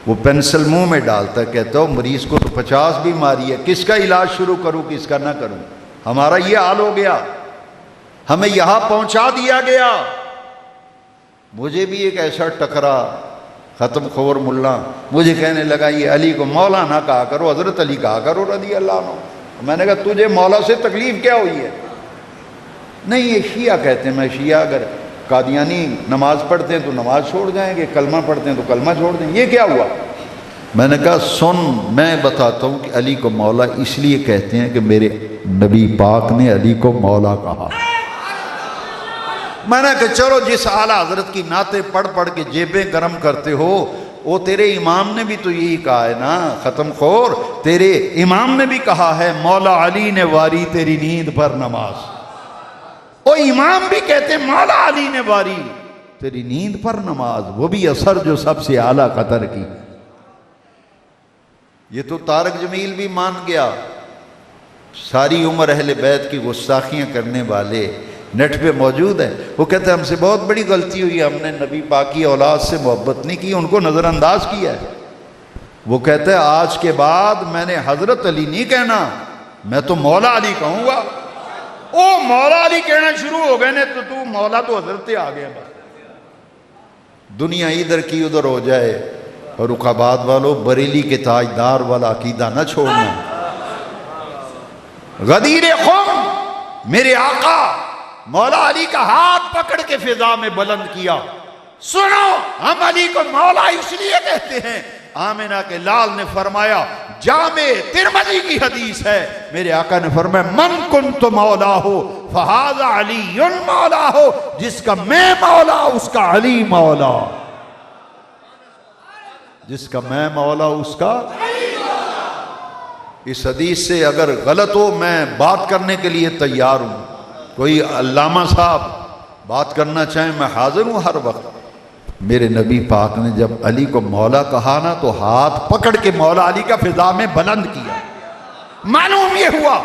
وہ پینسل منہ میں ڈالتا ہے، کہتا ہو مریض کو تو 50 بیماری ہے، کس کا علاج شروع کروں کس کا نہ کروں؟ ہمارا یہ حال ہو گیا، ہمیں یہاں پہنچا دیا گیا۔ مجھے بھی ایک ایسا ٹکرا ختم خور ملا، مجھے کہنے لگا یہ علی کو مولا نہ کہا کرو، حضرت علی کہا کرو رضی اللہ عنہ۔ میں نے کہا تجھے مولا سے تکلیف کیا ہوئی ہے؟ نہیں یہ شیعہ کہتے ہیں، میں شیعہ اگر قادیانی نماز پڑھتے ہیں تو نماز چھوڑ جائیں گے، کلمہ پڑھتے ہیں تو کلمہ چھوڑ دیں گے، یہ کیا ہوا؟ میں نے کہا سن، میں بتاتا ہوں کہ علی کو مولا اس لیے کہتے ہیں کہ میرے نبی پاک نے علی کو مولا کہا۔ میں نے کہا چلو جس اعلیٰ حضرت کی نعتیں پڑھ پڑھ کے جیبیں گرم کرتے ہو، وہ تیرے امام نے بھی تو یہی کہا ہے نا، ختم خور تیرے امام نے بھی کہا ہے مولا علی نے واری تیری نیند پر نماز، وہ امام بھی کہتے ہیں مولا علی نے واری تیری نیند پر نماز، وہ بھی اثر جو سب سے اعلیٰ قدر کی۔ یہ تو طارق جمیل بھی مان گیا۔ ساری عمر اہل بیت کی گستاخیاں کرنے والے نیٹ پہ موجود ہیں، وہ کہتے ہیں ہم سے بہت بڑی غلطی ہوئی، ہم نے نبی پاک کی اولاد سے محبت نہیں کی، ان کو نظر انداز کیا ہے۔ وہ کہتے ہیں آج کے بعد میں نے حضرت علی نہیں کہنا، میں تو مولا علی کہوں گا۔ او مولا علی کہنا شروع ہو گئے نے تو مولا تو حضرت آ گیا۔ بس دنیا ادھر کی ادھر ہو جائے، اور رکاباد والوں بریلی کے تاجدار والا عقیدہ نہ چھوڑنا۔ غدیر خم میرے آقا مولا علی کا ہاتھ پکڑ کے فضا میں بلند کیا، سنو ہم علی کو مولا اس لیے کہتے ہیں۔ آمنہ کے لال نے فرمایا، جامع ترمذی کی حدیث ہے، میرے آقا نے فرمایا من کنت مولا ہو فہذا علی مولا ہو، جس کا میں مولا اس کا علی مولا، جس کا میں مولا اس کا علی مولا۔ اس حدیث سے اگر غلط ہو میں بات کرنے کے لیے تیار ہوں، کوئی علامہ صاحب بات کرنا چاہیں میں حاضر ہوں ہر وقت۔ میرے نبی پاک نے جب علی کو مولا کہا نا تو ہاتھ پکڑ کے مولا علی کا فضا میں بلند کیا۔ معلوم یہ ہوا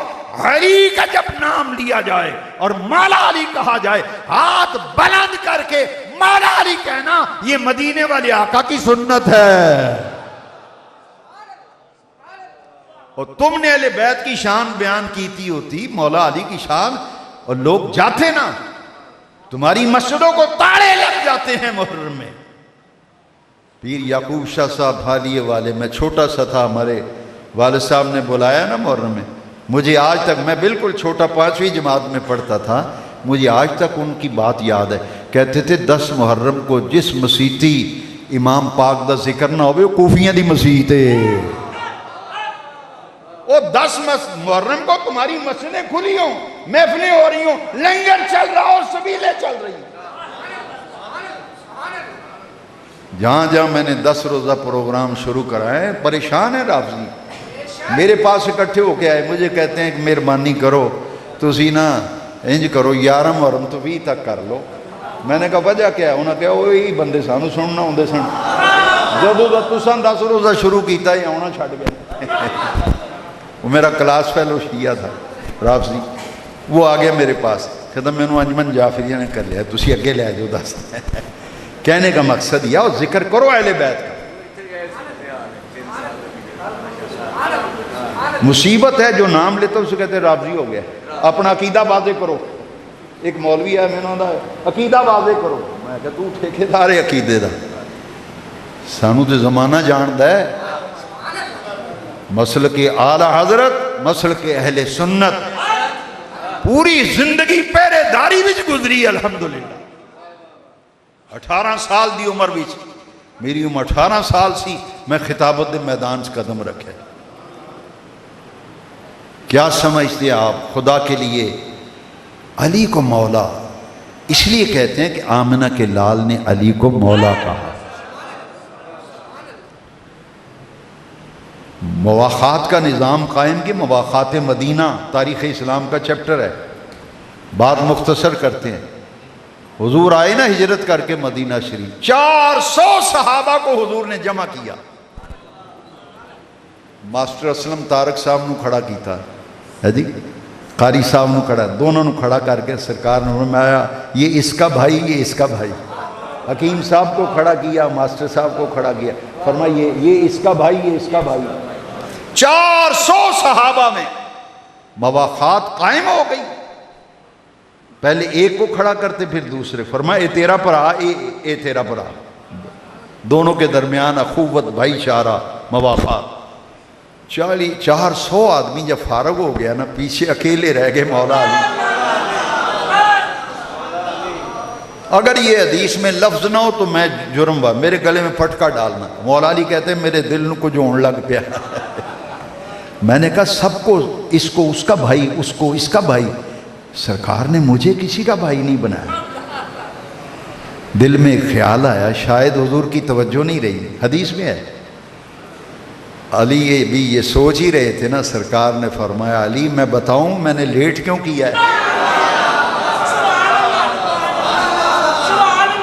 علی کا جب نام لیا جائے اور مولا علی کہا جائے، ہاتھ بلند کر کے مولا علی کہنا، یہ مدینے والے آقا کی سنت ہے۔ اور تم نے اہل بیت کی شان بیان کیتی ہوتی، مولا علی کی شان، اور لوگ جاتے نا، تمہاری مسجدوں کو تاڑے لگ جاتے ہیں محرم میں۔ پیر یعقوب شاہ صاحب حالیے والے میں چھوٹا سا تھا، ہمارے والد صاحب نے بلایا نا محرم میں، مجھے آج تک، میں بالکل چھوٹا 5ویں جماعت میں پڑھتا تھا، مجھے آج تک ان کی بات یاد ہے۔ کہتے تھے 10 محرم کو جس مسیتی امام پاک دا ذکر نہ ہوئے وہ کوفیاں دی مسیت ہے۔ وہ 10 محرم کو تمہاری مسجدیں کھلی ہوں، محفلیں ہو رہی ہوں، لنگر چل رہا ہو، سبیلیں چل رہی ہوں۔ جہاں جہاں میں نے 10 روزہ پروگرام شروع کرائے، پریشان ہے رافضی، میرے پاس اکٹھے ہو کے آئے، مجھے کہتے ہیں کہ مہربانی کرو تسی نا انج کرو 11 محرم تو 20 تک کر لو۔ میں نے کہا وجہ کیا ہے؟ انہوں نے کہا وہی بندے سانو سننا ہوندے سن، جدوں دا تساں 10 روزہ شروع کیتا ہی آنا چھڈ گئے۔ وہ میرا کلاس فیلو شیعہ تھا رافضی، وہ آ گیا میرے پاس، کہتا میں انہوں انجمن جعفریہ نے کر لیا، تسی اگے لے جو 10۔ کہنے کا مقصد یہ اور ذکر کرو اہل بیت کا۔ مصیبت ہے جو نام لیتا اسے کہتے ہیں رافضی ہو گیا۔ اپنا عقیدہ واضح کرو۔ ایک مولوی ہے میں نے عقیدہ واضح کرو، میں کہا تو ٹھیکیدار ہے عقیدے دا، سانو تے زمانہ جاندا ہے۔ مسلک اعلی حضرت، مسلک اہل سنت، پوری زندگی پہرے داری وچ گزری الحمدللہ۔ 18 سال دی عمر وچ، میری عمر 18 سال سی، میں خطابت دے میدان سے قدم رکھے۔ کیا سمجھتے آپ خدا کے لیے علی کو مولا؟ اس لیے کہتے ہیں کہ آمنہ کے لال نے علی کو مولا کہا۔ مواخات کا نظام قائم کی، مواخات مدینہ تاریخ اسلام کا چیپٹر ہے، بات مختصر کرتے ہیں۔ حضور آئے نا ہجرت کر کے مدینہ شریف، 400 صحابہ کو حضور نے جمع کیا۔ ماسٹر اسلم طارق صاحب نو کھڑا کیتا ہے جی، قاری صاحب نو کھڑا، دونوں نو کھڑا کر کے سرکار نے فرمایا یہ اس کا بھائی، یہ اس کا بھائی۔ حکیم صاحب کو کھڑا کیا، ماسٹر صاحب کو کھڑا کیا، فرمایا یہ اس کا بھائی، یہ اس کا بھائی۔ 400 صحابہ میں مواخات قائم ہو گئی۔ پہلے ایک کو کھڑا کرتے پھر دوسرے، فرمایا اے تیرا پرا، اے تیرا پرا، دونوں کے درمیان اخوت، بھائی چارہ، مواخات۔ 400 آدمی جب فارغ ہو گیا نا، پیچھے اکیلے رہ گئے مولا علی۔ اگر یہ حدیث میں لفظ نہ ہو تو میں جرم با، میرے گلے میں پٹکا ڈالنا۔ مولا علی کہتے ہیں میرے دل کو جو ہون لگ پیا۔ میں نے کہا سب کو، اس کو اس کا بھائی، اس کو اس کا بھائی، سرکار نے مجھے کسی کا بھائی نہیں بنایا۔ دل میں ایک خیال آیا، شاید حضور کی توجہ نہیں رہی، حدیث میں ہے۔ علی بھی یہ سوچ ہی رہے تھے نا، سرکار نے فرمایا علی میں بتاؤں میں نے لیٹ کیوں کیا ہے؟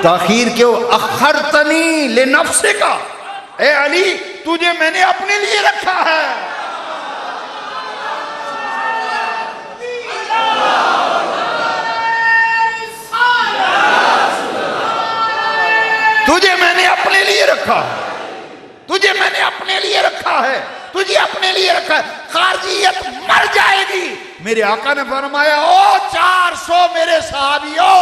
تاخیر کیوں؟ اخرتنی لنفسک، اے علی تجھے میں نے اپنے لیے رکھا ہے. تجھے میں نے اپنے لیے رکھا ہے، تجھے میں نے اپنے لیے رکھا ہے، تجھے اپنے لیے رکھا ہے. خارجیت مر جائے گی. میرے آقا نے فرمایا او 400 میرے صحابیوں،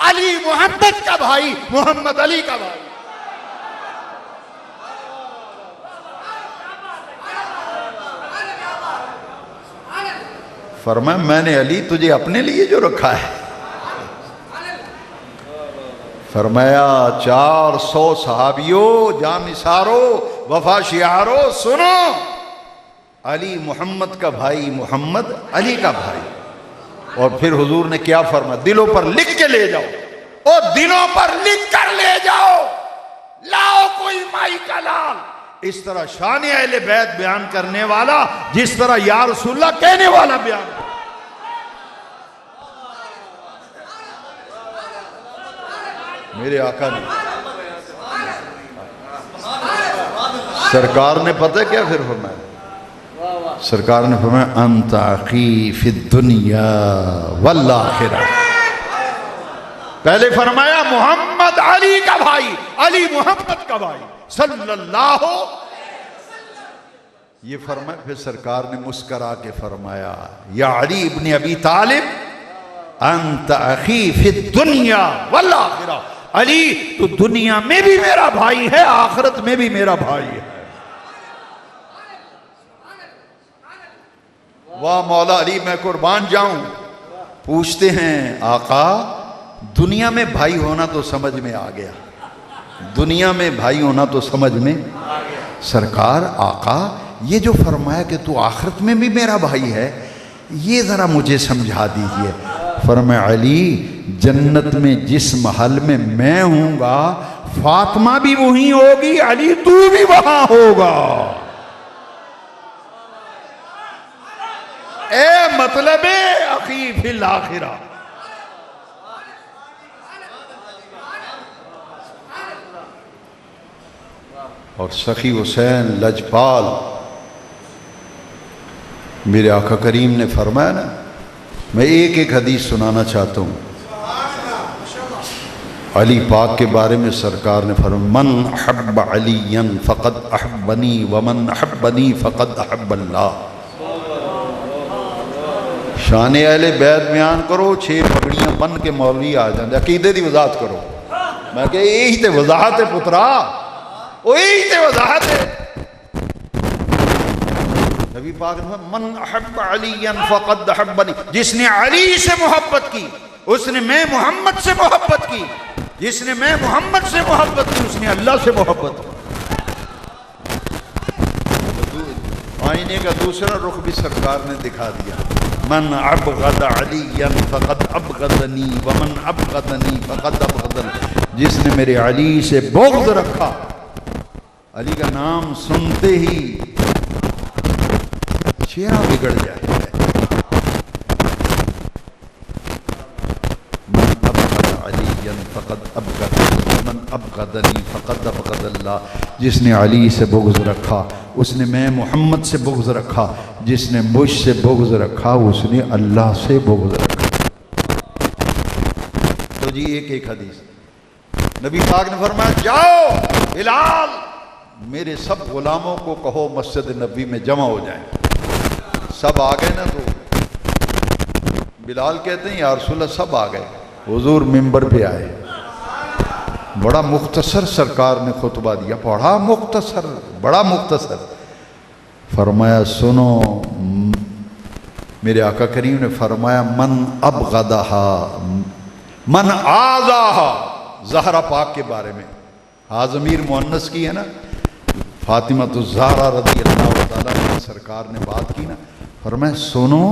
علی محمد کا بھائی، محمد علی کا بھائی. فرمایا میں نے علی تجھے اپنے لیے جو رکھا ہے. فرمایا 400 صحابیوں، جان نثارو، وفا شعارو، سنو، علی محمد کا بھائی، محمد علی کا بھائی. اور پھر حضور نے کیا فرمایا؟ دلوں پر لکھ کے لے جاؤ، اور دلوں پر لکھ کر لے جاؤ. لاؤ کوئی مائی کا لال. اس طرح شان اہل بیت بیان کرنے والا، جس طرح یا رسول اللہ کہنے والا بیان. میرے آقا نے، سرکار نے پتہ کیا پھر فرمایا؟ سرکار نے فرمایا انت اخی فی الدنیا والآخرہ. پہلے فرمایا محمد علی کا بھائی، علی محمد کا بھائی صلی اللہ. یہ فرمایا. پھر سرکار نے مسکرا کے فرمایا یا علی ابن ابی طالب انت اخی فی الدنیا والآخرہ. علی تو دنیا میں بھی میرا بھائی ہے، آخرت میں بھی میرا بھائی ہے. واہ مولا علی میں قربان جاؤں. پوچھتے ہیں آقا دنیا میں بھائی ہونا تو سمجھ میں آ گیا، دنیا میں بھائی ہونا تو سمجھ میں. سرکار آقا یہ جو فرمایا کہ تو آخرت میں بھی میرا بھائی ہے، یہ ذرا مجھے سمجھا دیجئے. فرمایا علی جنت میں جس محل میں میں ہوں گا فاطمہ بھی وہیں ہوگی، علی تو بھی وہاں ہوگا. اے مطلب اخی فی الآخرہ. اور سخی حسین لجپال، میرے آقا کریم نے فرمایا نا، میں ایک ایک حدیث سنانا چاہتا ہوں. علی پاک کے بارے میں سرکار نے فرمایا من احب علی فقد احبنی ومن احبنی فقد احب اللہ. شان اہل بیت بیان کرو، 6 پگڑیاں بن کے مولوی آ جاندے، عقیدے دی وضاحت کرو. میں کہ یہی تے وضاحت ہے پترا، وہی تے وضاحت ہے. نبی پاک نے من احب علی فقد احبنی، جس نے علی سے محبت کی اس نے میں محمد سے محبت کی، جس نے میں محمد سے محبت کی اس نے اللہ سے محبت کی. آئینے کا دوسرا رخ بھی سرکار نے دکھا دیا. من ابغض علی فقد ابغضنی ومن ابغضنی فقد ابغضنی. جس نے میرے علی سے بغض رکھا، علی کا نام سنتے ہی چہرہ بگڑ جائے. من ابغض علی فقد ابغضنی ومن ابغضنی فقد ابغض اللہ. جس نے علی سے بغض رکھا اس نے میں محمد سے بغض رکھا، جس نے مجھ سے بغض رکھا اس نے اللہ سے بغض رکھا. تو جی ایک ایک حدیث. نبی پاک نے فرمایا جاؤ بلال میرے سب غلاموں کو کہو مسجد نبی میں جمع ہو جائیں. سب آ گئے نا. تو بلال کہتے ہیں یا رسول اللہ سب آ گئے. حضور منبر پہ آئے، بڑا مختصر سرکار نے خطبہ دیا، بڑا مختصر، بڑا مختصر. فرمایا سنو، میرے آقا کریم نے فرمایا من ابغضہا من آذاہا. زہرا پاک کے بارے میں، ہاں ضمیر مؤنث کی ہے نا، فاطمہ الزہرا رضی اللہ تعالیٰ عنہ سرکار نے بات کی نا. فرمایا سنو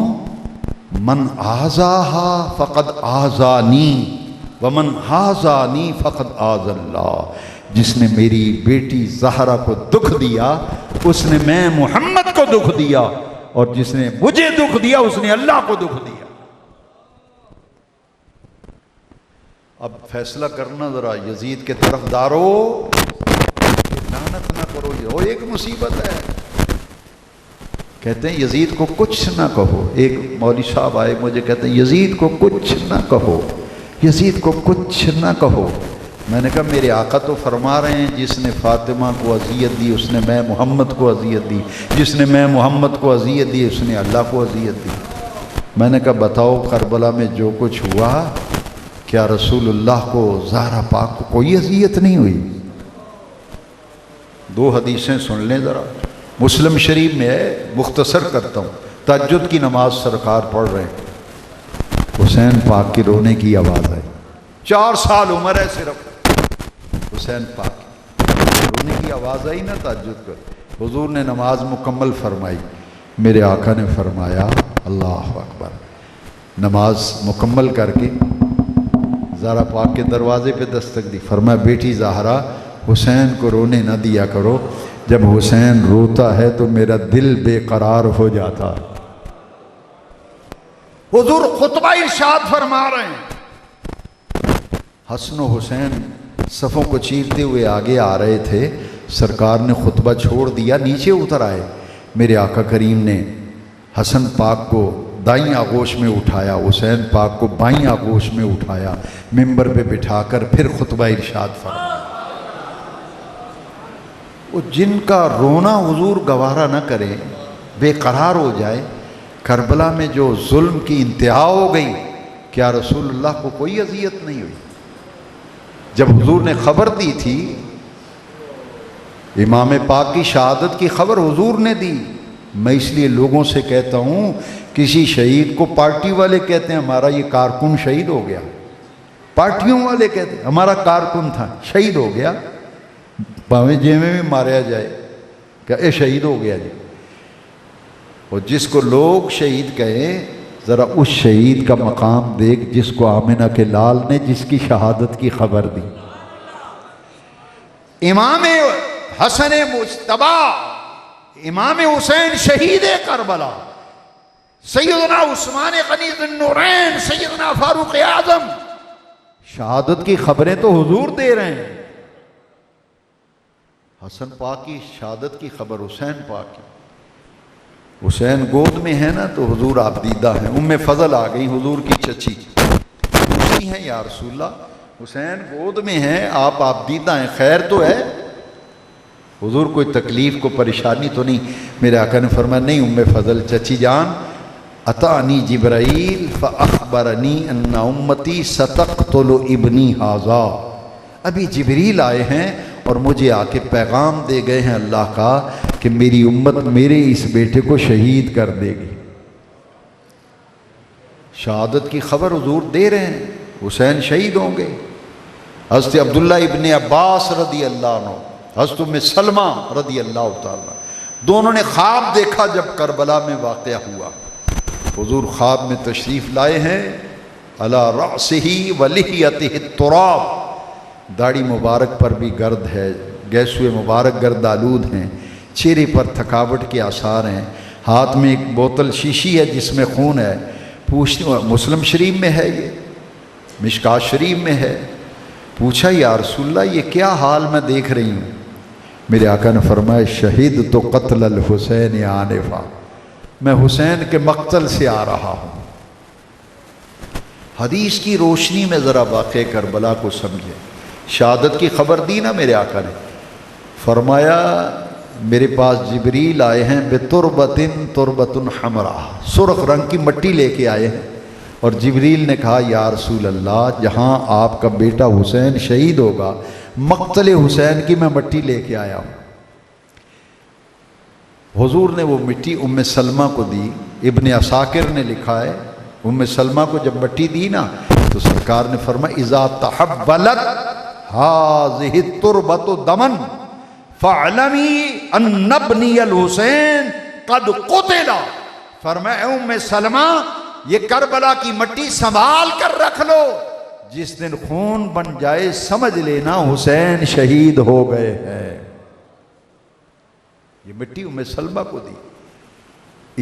من آذاہا فقد آذانی ومن آذانی فقد آذ اللہ. جس نے میری بیٹی زہرا کو دکھ دیا اس نے میں محمد کو دکھ دیا، اور جس نے مجھے دکھ دیا اس نے اللہ کو دکھ دیا. اب فیصلہ کرنا ذرا یزید کے طرفداروں، لعنت نہ کرو، یہ ایک مصیبت ہے۔ کہتے ہیں یزید کو کچھ نہ کہو۔ ایک مولوی صاحب آئے مجھے کہتے ہیں یزید کو کچھ نہ کہو، یزید کو کچھ نہ کہو۔ میں نے کہا میرے آقا تو فرما رہے ہیں جس نے فاطمہ کو اذیت دی اس نے میں محمد کو اذیت دی، جس نے میں محمد کو اذیت دی اس نے اللہ کو اذیت دی۔ میں نے کہا بتاؤ کربلا میں جو کچھ ہوا کیا رسول اللہ کو زہرا پاک کو کوئی اذیت نہیں ہوئی؟ دو حدیثیں سن لیں ذرا، مسلم شریف میں ہے، مختصر کرتا ہوں۔ تہجد کی نماز سرکار پڑھ رہے ہیں، حسین پاک کی رونے کی آواز آئی، 4 سال عمر ہے صرف، حسین پاک رونے کی آواز آئی نا تہجد کر، حضور نے نماز مکمل فرمائی، میرے آقا نے فرمایا اللہ اکبر، نماز مکمل کر کے زہرا پاک کے دروازے پہ دستک دی، فرمایا بیٹی زہرا حسین کو رونے نہ دیا کرو، جب حسین روتا ہے تو میرا دل بے قرار ہو جاتا۔ حضور خطبہ ارشاد فرما رہے ہیں، حسن و حسین صفوں کو چیرتے ہوئے آگے آ رہے تھے، سرکار نے خطبہ چھوڑ دیا، نیچے اتر آئے، میرے آقا کریم نے حسن پاک کو دائیں آغوش میں اٹھایا، حسین پاک کو بائیں آغوش میں اٹھایا، ممبر پہ بٹھا کر پھر خطبہ ارشاد فرمایا۔ وہ جن کا رونا حضور گوارا نہ کرے، بے قرار ہو جائے، کربلا میں جو ظلم کی انتہا ہو گئی، کیا رسول اللہ کو کوئی اذیت نہیں ہوئی؟ جب حضور نے خبر دی تھی، امام پاک کی شہادت کی خبر حضور نے دی، میں اس لیے لوگوں سے کہتا ہوں کسی شہید کو پارٹی والے کہتے ہیں ہمارا یہ کارکن شہید ہو گیا، پارٹیوں والے کہتے ہیں ہمارا کارکن تھا شہید ہو گیا، باویں جے میں بھی ماریا جائے کہ اے شہید ہو گیا جی۔ اور جس کو لوگ شہید کہیں ذرا اس شہید کا مقام دیکھ جس کو آمنہ کے لال نے جس کی شہادت کی خبر دی۔ امام حسن مجتبی، امام حسین شہید کربلا، سیدنا عثمان غنی ذو النورین، سیدنا فاروق اعظم، شہادت کی خبریں تو حضور دے رہے ہیں۔ حسن پاک کی شہادت کی خبر حسین پاک کی، حسین گود میں ہے نا تو حضور آپ دیدہ ہیں، ام فضل آ گئی حضور کی چچی، پوچھتی ہیں یا رسول اللہ حسین گود میں ہیں آپ دیدہ ہیں، خیر تو ہے؟ حضور کوئی تکلیف کو پریشانی تو نہیں؟ میرے آقا نے فرمایا نہیں ام فضل چچی جان، اتانی جبرائیل فاخبرنی ان امتی ستقتل ابنی ھذا، ابھی جبریل آئے ہیں اور مجھے آ کے پیغام دے گئے ہیں اللہ کا کہ میری امت میرے اس بیٹے کو شہید کر دے گی۔ شہادت کی خبر حضور دے رہے ہیں، حسین شہید ہوں گے۔ حضرت عبداللہ ابن عباس رضی اللہ عنہ، حضرت ام سلمہ رضی اللہ تعالیٰ، دونوں نے خواب دیکھا جب کربلا میں واقعہ ہوا، حضور خواب میں تشریف لائے ہیں، علی رأسہ ولحیتہ التراب، داڑھی مبارک پر بھی گرد ہے، گیسوئے مبارک گرد آلود ہیں، چہرے پر تھکاوٹ کے آثار ہیں، ہاتھ میں ایک بوتل شیشی ہے جس میں خون ہے، پوچھتے مسلم شریف میں ہے، یہ مشکات شریف میں ہے، پوچھا یا رسول اللہ یہ کیا حال میں دیکھ رہی ہوں؟ میرے آقا نے فرمایا شہید تو قتل الحسین آنفا، میں حسین کے مقتل سے آ رہا ہوں۔ حدیث کی روشنی میں ذرا واقع کربلا کو سمجھے، شہادت کی خبر دی نا میرے آقا نے، فرمایا میرے پاس جبریل آئے ہیں بتربتن تربتن حمراء، سرخ رنگ کی مٹی لے کے آئے ہیں، اور جبریل نے کہا یا رسول اللہ جہاں آپ کا بیٹا حسین شہید ہوگا مقتل حسین کی میں مٹی لے کے آیا ہوں۔ حضور نے وہ مٹی ام سلمہ کو دی، ابن عساکر نے لکھا ہے ام سلمہ کو جب مٹی دی نا تو سرکار نے فرمایا اذا تحولت هذه التربة دما فاعلمی ان ابنی الحسین قد قتل، فرمایا ام سلمہ یہ کربلا کی مٹی سنبھال کر رکھ لو، جس دن خون بن جائے سمجھ لینا حسین شہید ہو گئے ہیں۔ یہ مٹی ام سلمہ کو دی،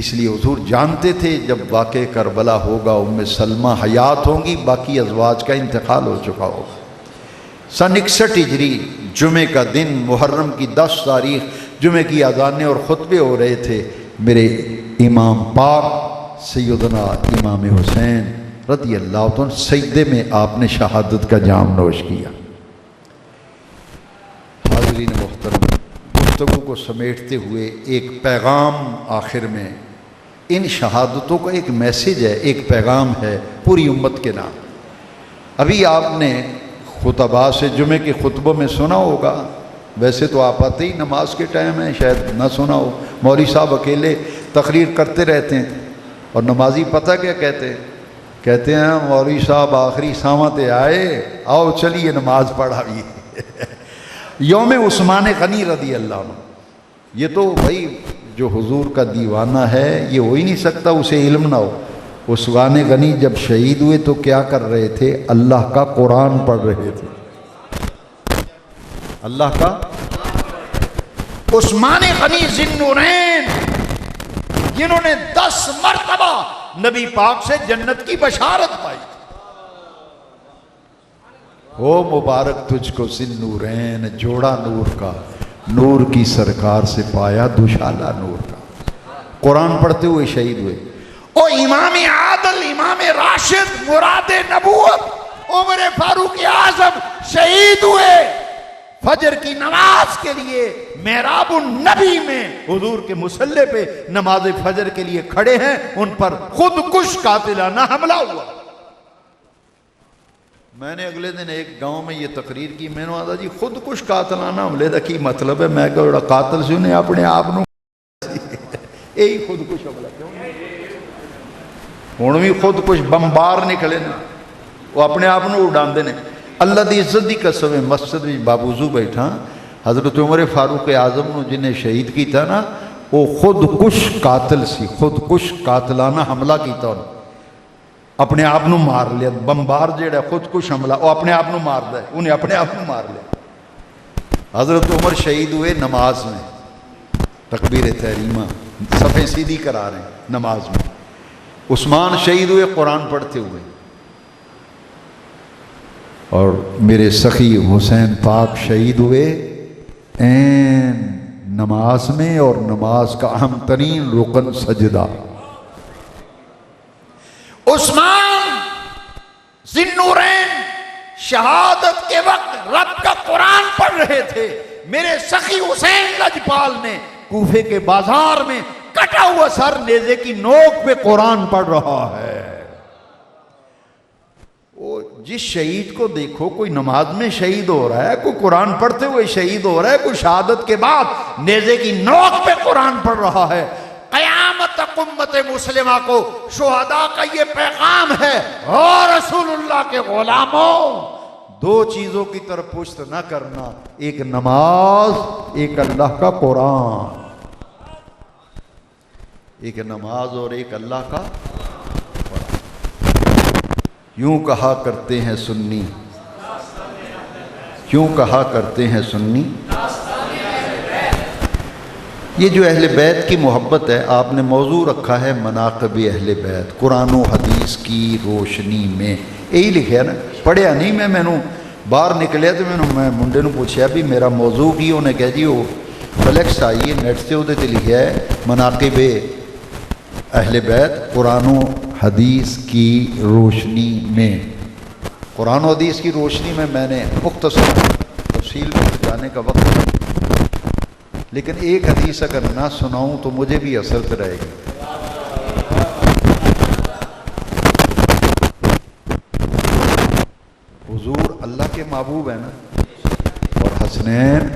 اس لیے حضور جانتے تھے جب واقع کربلا ہوگا ام سلمہ حیات ہوں گی، باقی ازواج کا انتقال ہو چکا ہوگا۔ سن 61 ہجری جمعے کا دن، محرم کی 10 تاریخ، جمعے کی اذانیں اور خطبے ہو رہے تھے۔ میرے امام پاک سیدنا امام حسین رضی اللہ عنہ سجدے میں آپ نے شہادت کا جام نوش کیا۔ حاضرین محترم، گفتگو کو سمیٹتے ہوئے ایک پیغام آخر میں، ان شہادتوں کا ایک میسیج ہے، ایک پیغام ہے پوری امت کے نام۔ ابھی آپ نے خطباء سے جمعے کے خطبوں میں سنا ہوگا، ویسے تو آپ آتے ہی نماز کے ٹائم ہیں، شاید نہ سنا ہو، مولوی صاحب اکیلے تقریر کرتے رہتے ہیں، اور نمازی پتہ کیا کہتے ہیں مولوی صاحب آخری سامت آئے، آؤ چلیے نماز پڑھائیے۔ یوم عثمان غنی رضی اللہ عنہ، یہ تو بھائی جو حضور کا دیوانہ ہے یہ ہو ہی نہیں سکتا اسے علم نہ ہو۔ عثمان غنی جب شہید ہوئے تو کیا کر رہے تھے؟ اللہ کا قرآن پڑھ رہے تھے، اللہ کا۔ عثمان غنی ذی النورین جنہوں نے 10 مرتبہ نبی پاک سے جنت کی بشارت پائی، او مبارک تجھ کو ذی النورین، جوڑا نور کا، نور کی سرکار سے پایا دوشالہ نور کا۔ قرآن پڑھتے ہوئے شہید ہوئے۔ او امام عادل، امام راشد، مراد نبوت، عمر فاروق اعظم شہید ہوئے فجر کی نماز کے لیے محراب النبی میں حضور کے مصلی پہ نماز فجر کے لیے کھڑے ہیں، ان پر خودکش قاتلانہ حملہ ہوا۔ میں نے اگلے دن ایک گاؤں میں یہ تقریر کی، میں نے کہا جی خودکش قاتلانہ حملے دا کی مطلب ہے؟ میں کہا جڑا قاتل سی انہیں اپنے آپ نو یہی خودکش حملہ کیوں ہوں بھی خودکش بمبار نکلے نا، وہ اپنے آپ نو اڑاندے نے۔ اللہ دی عزت دی قسم ہے، مسجد میں بابوزو بیٹھا، حضرت عمر فاروق اعظم نو جنہیں شہید کیتا نا، وہ خودکش قاتل سی، خودکش قاتلانہ حملہ کیتا انہوں، اپنے آپ نو مار لیا۔ بمبار جیڑا خودکش حملہ وہ اپنے آپ نو مار دے، انہیں اپنے آپ نو مار لیا۔ حضرت عمر شہید ہوئے نماز میں، تکبیر تحریمہ صفیں سیدھی کرا رہے ہیں نماز میں۔ عثمان شہید ہوئے قرآن پڑھتے ہوئے، اور میرے سخی حسین پاک شہید ہوئے این نماز میں، اور نماز کا اہم ترین رکن سجدہ۔ عثمان ذی النورین شہادت کے وقت رب کا قرآن پڑھ رہے تھے۔ میرے سخی حسین لجپال نے کوفے کے بازار میں کٹا ہوا سر نیزے کی نوک پہ قرآن پڑھ رہا ہے۔ وہ جس شہید کو دیکھو، کوئی نماز میں شہید ہو رہا ہے، کوئی قرآن پڑھتے ہوئے شہید ہو رہا ہے، کوئی شہادت کے بعد نیزے کی نوک پہ قرآن پڑھ رہا ہے۔ قیامت تک امت مسلمہ کو شہداء کا یہ پیغام ہے، اور رسول اللہ کے غلاموں، 2 چیزوں کی طرف پشت نہ کرنا، ایک نماز، ایک اللہ کا قرآن، ایک نماز اور ایک اللہ کا قرآن۔ یوں کہا کرتے ہیں سنی، کیوں کہا کرتے ہیں سنی؟ یہ جو اہل بیت کی محبت ہے، آپ نے موضوع رکھا ہے مناقب اہل بیت، قرآن و حدیث کی روشنی میں، یہی لکھا نا، پڑھیا نہیں میں نے باہر نکلیا تو میں منڈے نو پوچھا بھی میرا موضوع کی، انہیں کہا جی وہ فلیکس آئی ہے نیٹ سے، وہ لکھا ہے مناقب اہل بیت قرآن و حدیث کی روشنی میں۔ قرآن و حدیث کی روشنی میں نے مختصر تفصیل میں جانے کا وقت نہیں، لیکن ایک حدیث اگر نہ سناؤں تو مجھے بھی اثر پہ رہے گی۔ حضور اللہ کے محبوب ہیں نا، اور حسنین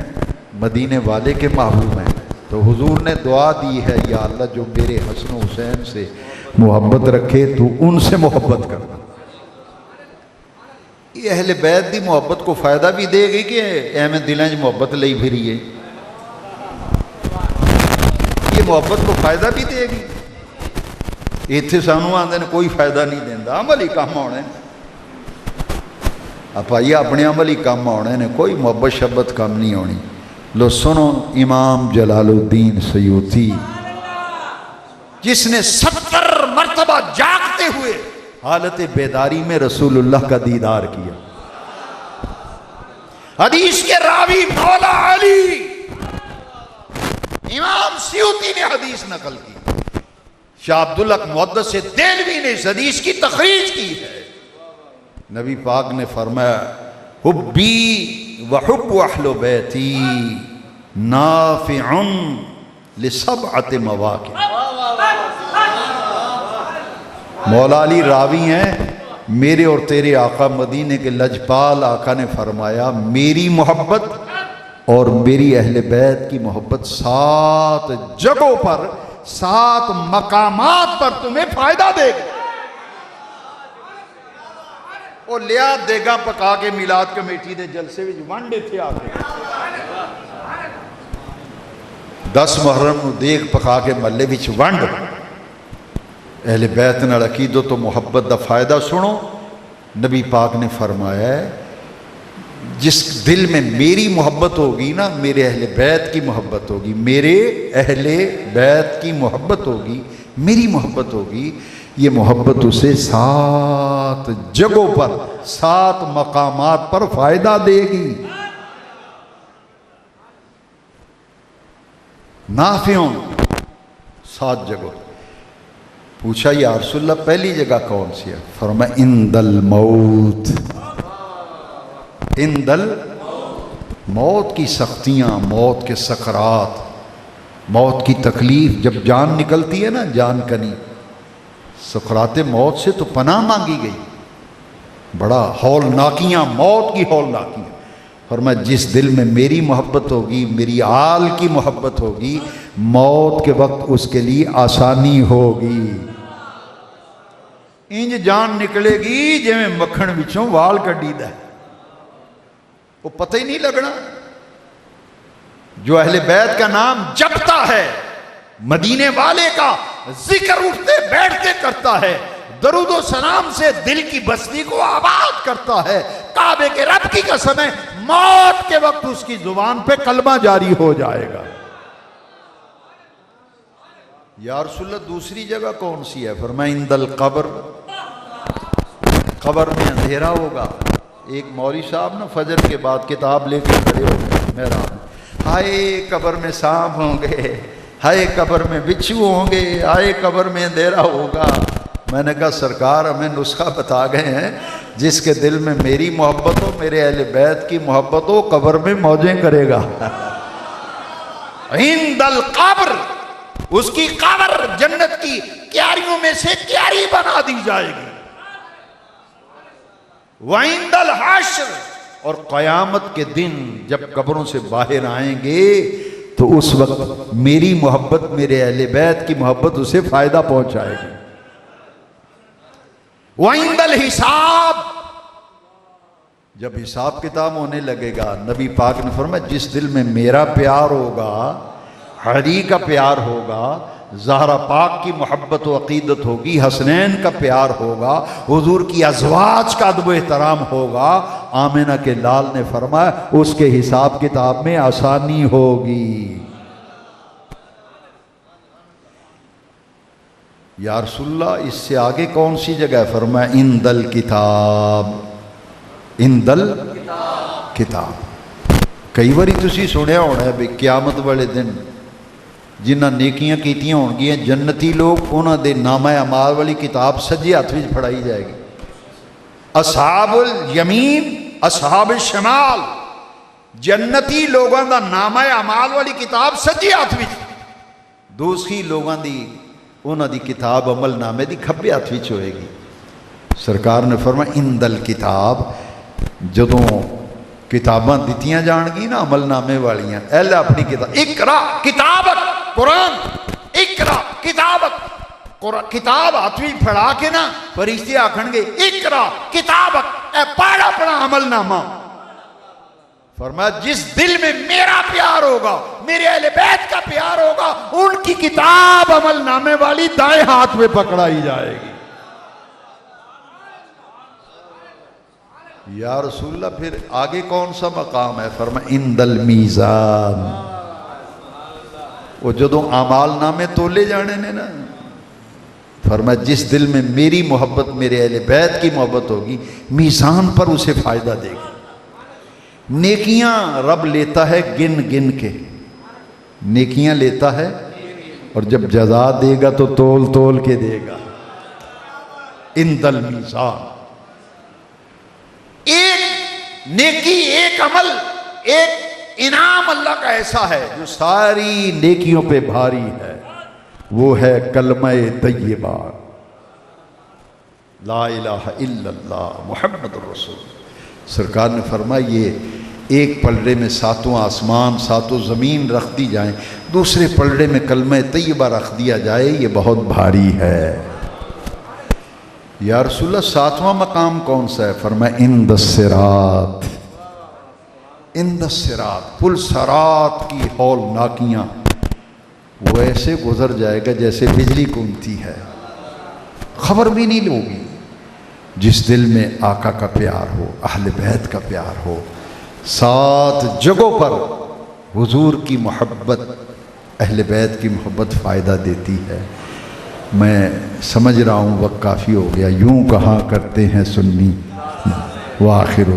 مدینے والے کے محبوب ہیں، تو حضور نے دعا دی ہے، یا اللہ جو میرے حسن و حسین سے محبت رکھے تو ان سے محبت کرنا۔ یہ اہل بیت دی محبت کو فائدہ بھی دے گی کہ احمد دلیں محبت لئی پھری ہے، یہ محبت کو فائدہ بھی دے گی۔ اتنے سانو آندے نے کوئی فائدہ نہیں دینا، عمل ہی کام آنے آپ آئیے، اپنے عمل ہی کام آنے نے، کوئی محبت شبت کام نہیں ہونی۔ لو سنو امام جلال الدین سیوطی جس نے 70 مرتبہ جاگتے ہوئے حالت بیداری میں رسول اللہ کا دیدار کیا. حدیث کے راوی مولا علی امام سیوطی نے حدیث نقل کی. شاہ عبدالحق محدث سے دہلوی نے اس حدیث کی تخریج کی ہے. نبی پاک نے فرمایا حبی وحب اہل بیتی نافع لسبعۃ مواقع. مولا علی راوی ہیں، میرے اور تیرے آقا مدینے کے لجپال آقا نے فرمایا میری محبت اور میری اہل بیت کی محبت 7 جگہوں پر 7 مقامات پر تمہیں فائدہ دے گی. اور لیا دیگا پکا کے میلاد کمیٹی دے جلسے وچ وانڈے تھے آ کے 10 محرم نو دیگ پکا کے محلے وچ ونڈ. اہل بیت نال عقیدت و محبت دا فائدہ سنو. نبی پاک نے فرمایا ہے جس دل میں میری محبت ہوگی نا، میرے اہل بیت کی محبت ہوگی، میرے اہل بیت کی محبت ہوگی، میری محبت ہوگی، یہ محبت اسے 7 جگہوں پر 7 مقامات پر فائدہ دے گی. نافعون 7 جگہ. پوچھا یا رسول اللہ پہلی جگہ کون سی ہے؟ فرمایا عند الموت. عند الموت کی سختیاں، موت کے سکرات، موت کی تکلیف. جب جان نکلتی ہے نا، جان کنی، سکرات موت سے تو پناہ مانگی گئی. بڑا ہولناکیاں، موت کی ہولناکیاں. فرمایا جس دل میں میری محبت ہوگی، میری آل کی محبت ہوگی، موت کے وقت اس کے لیے آسانی ہوگی. انج جان نکلے گی جی میں مکھن وچوں وال کڈی دا، وہ پتہ ہی نہیں لگنا. جو اہل بیت کا نام جپتا ہے، مدینے والے کا ذکر اٹھتے بیٹھتے کرتا ہے، درود و سلام سے دل کی بستی کو آباد کرتا ہے، کعبے کے رب کی قسم ہے موت کے وقت اس کی زبان پہ کلمہ جاری ہو جائے گا. یا رسول اللہ دوسری جگہ کون سی ہے؟ فرمایا عند القبر. قبر میں اندھیرا ہوگا. ایک مولوی صاحب نا فجر کے بعد کتاب لے کے کھڑے ہو گئے محراب میں، ہائے قبر میں سانپ ہوں گے، ہائے قبر میں بچھو ہوں گے، ہائے قبر میں اندھیرا ہوگا. میں نے کہا سرکار ہمیں نسخہ بتا گئے ہیں، جس کے دل میں میری محبت ہو، میرے اہل بیت کی محبت ہو، قبر میں موجیں کرے گا. عند القبر، اس کی قبر جنت کی کیاریوں میں سے کیاری بنا دی جائے گی. وعند الحشر، اور قیامت کے دن جب قبروں سے باہر آئیں گے تو اس وقت میری محبت، میرے اہل بیت کی محبت اسے فائدہ پہنچائے گی. وعند الحساب، جب حساب کتاب ہونے لگے گا، نبی پاک نے فرمایا جس دل میں میرا پیار ہوگا، علی کا پیار ہوگا، زہرا پاک کی محبت و عقیدت ہوگی، حسنین کا پیار ہوگا، حضور کی ازواج کا ادب و احترام ہوگا، آمنہ کے لال نے فرمایا اس کے حساب کتاب میں آسانی ہوگی. یا رسول اللہ اس سے آگے کون سی جگہ ہے؟ فرمایا عند الکتاب. عند الکتاب. کئی باری تسی سنیا ہونا ہے بھی قیامت والے دن جنہ نیکیاں کیتیاں ہون گیاں جنتی لوگ، انہاں دے نامہ اعمال والی کتاب سجے ہاتھ وچ پھڑائی جائے گی. اصحاب الیمین، اصحاب الشمال، جنتی لوگاں دا نامہ اعمال والی کتاب سجے ہاتھ وچ، دوسری لوگاں دی انہاں دی کتاب عمل نامے دی کھبے ہاتھ وچ ہوئے گی. سرکار نے فرمایا عند الکتاب، جدوں کتاباں دتیاں جان گی نا عمل نامے والیاں، اہل اپنی کتاب اقرا کتابت، قرآن اقرا کتابت، کتاب ہاتھ وچ پھڑا کے نا فرشتے آکھن گے اقرا کتابت، اے پڑھ اپنا عمل نامہ. فرمایا جس دل میں میرا پیار ہوگا، میرے اہل بیت کا پیار ہوگا، ان کی کتاب عمل نامے والی دائیں ہاتھ میں پکڑائی جائے گی. یا رسول اللہ پھر آگے کون سا مقام ہے؟ فرمایا عند المیزان. وہ جدوں اعمال نامے تولے جانے نے نا، فرمایا جس دل میں میری محبت، میرے اہل بیت کی محبت ہوگی، میزان پر اسے فائدہ دے گی۔ نیکیاں رب لیتا ہے گن گن کے، نیکیاں لیتا ہے، اور جب جزا دے گا تو تول تول کے دے گا۔ عند المیزان، ایک نیکی، ایک عمل، ایک انعام اللہ کا ایسا ہے جو ساری نیکیوں پہ بھاری ہے، وہ ہے کلمہ طیبہ، لا الہ الا اللہ محمد الرسول۔ سرکار نے فرمایا یہ ایک پلڑے میں ساتوں آسمان ساتوں زمین رکھ دی جائیں، دوسرے پلڑے میں کلمہ طیبہ رکھ دیا جائے، یہ بہت بھاری ہے۔ یا رسول اللہ ساتواں مقام کون سا ہے؟ فرمایا عند الصراط، عند الصراط، پل صراط کی ہولناکیاں، وہ ایسے گزر جائے گا جیسے بجلی گھومتی ہے، خبر بھی نہیں لوگی۔ جس دل میں آقا کا پیار ہو، اہل بیت کا پیار ہو، 7 جگہوں پر حضور کی محبت، اہل بیت کی محبت فائدہ دیتی ہے۔ میں سمجھ رہا ہوں وقت کافی ہو گیا، یوں کہا کرتے ہیں سنی، وآخر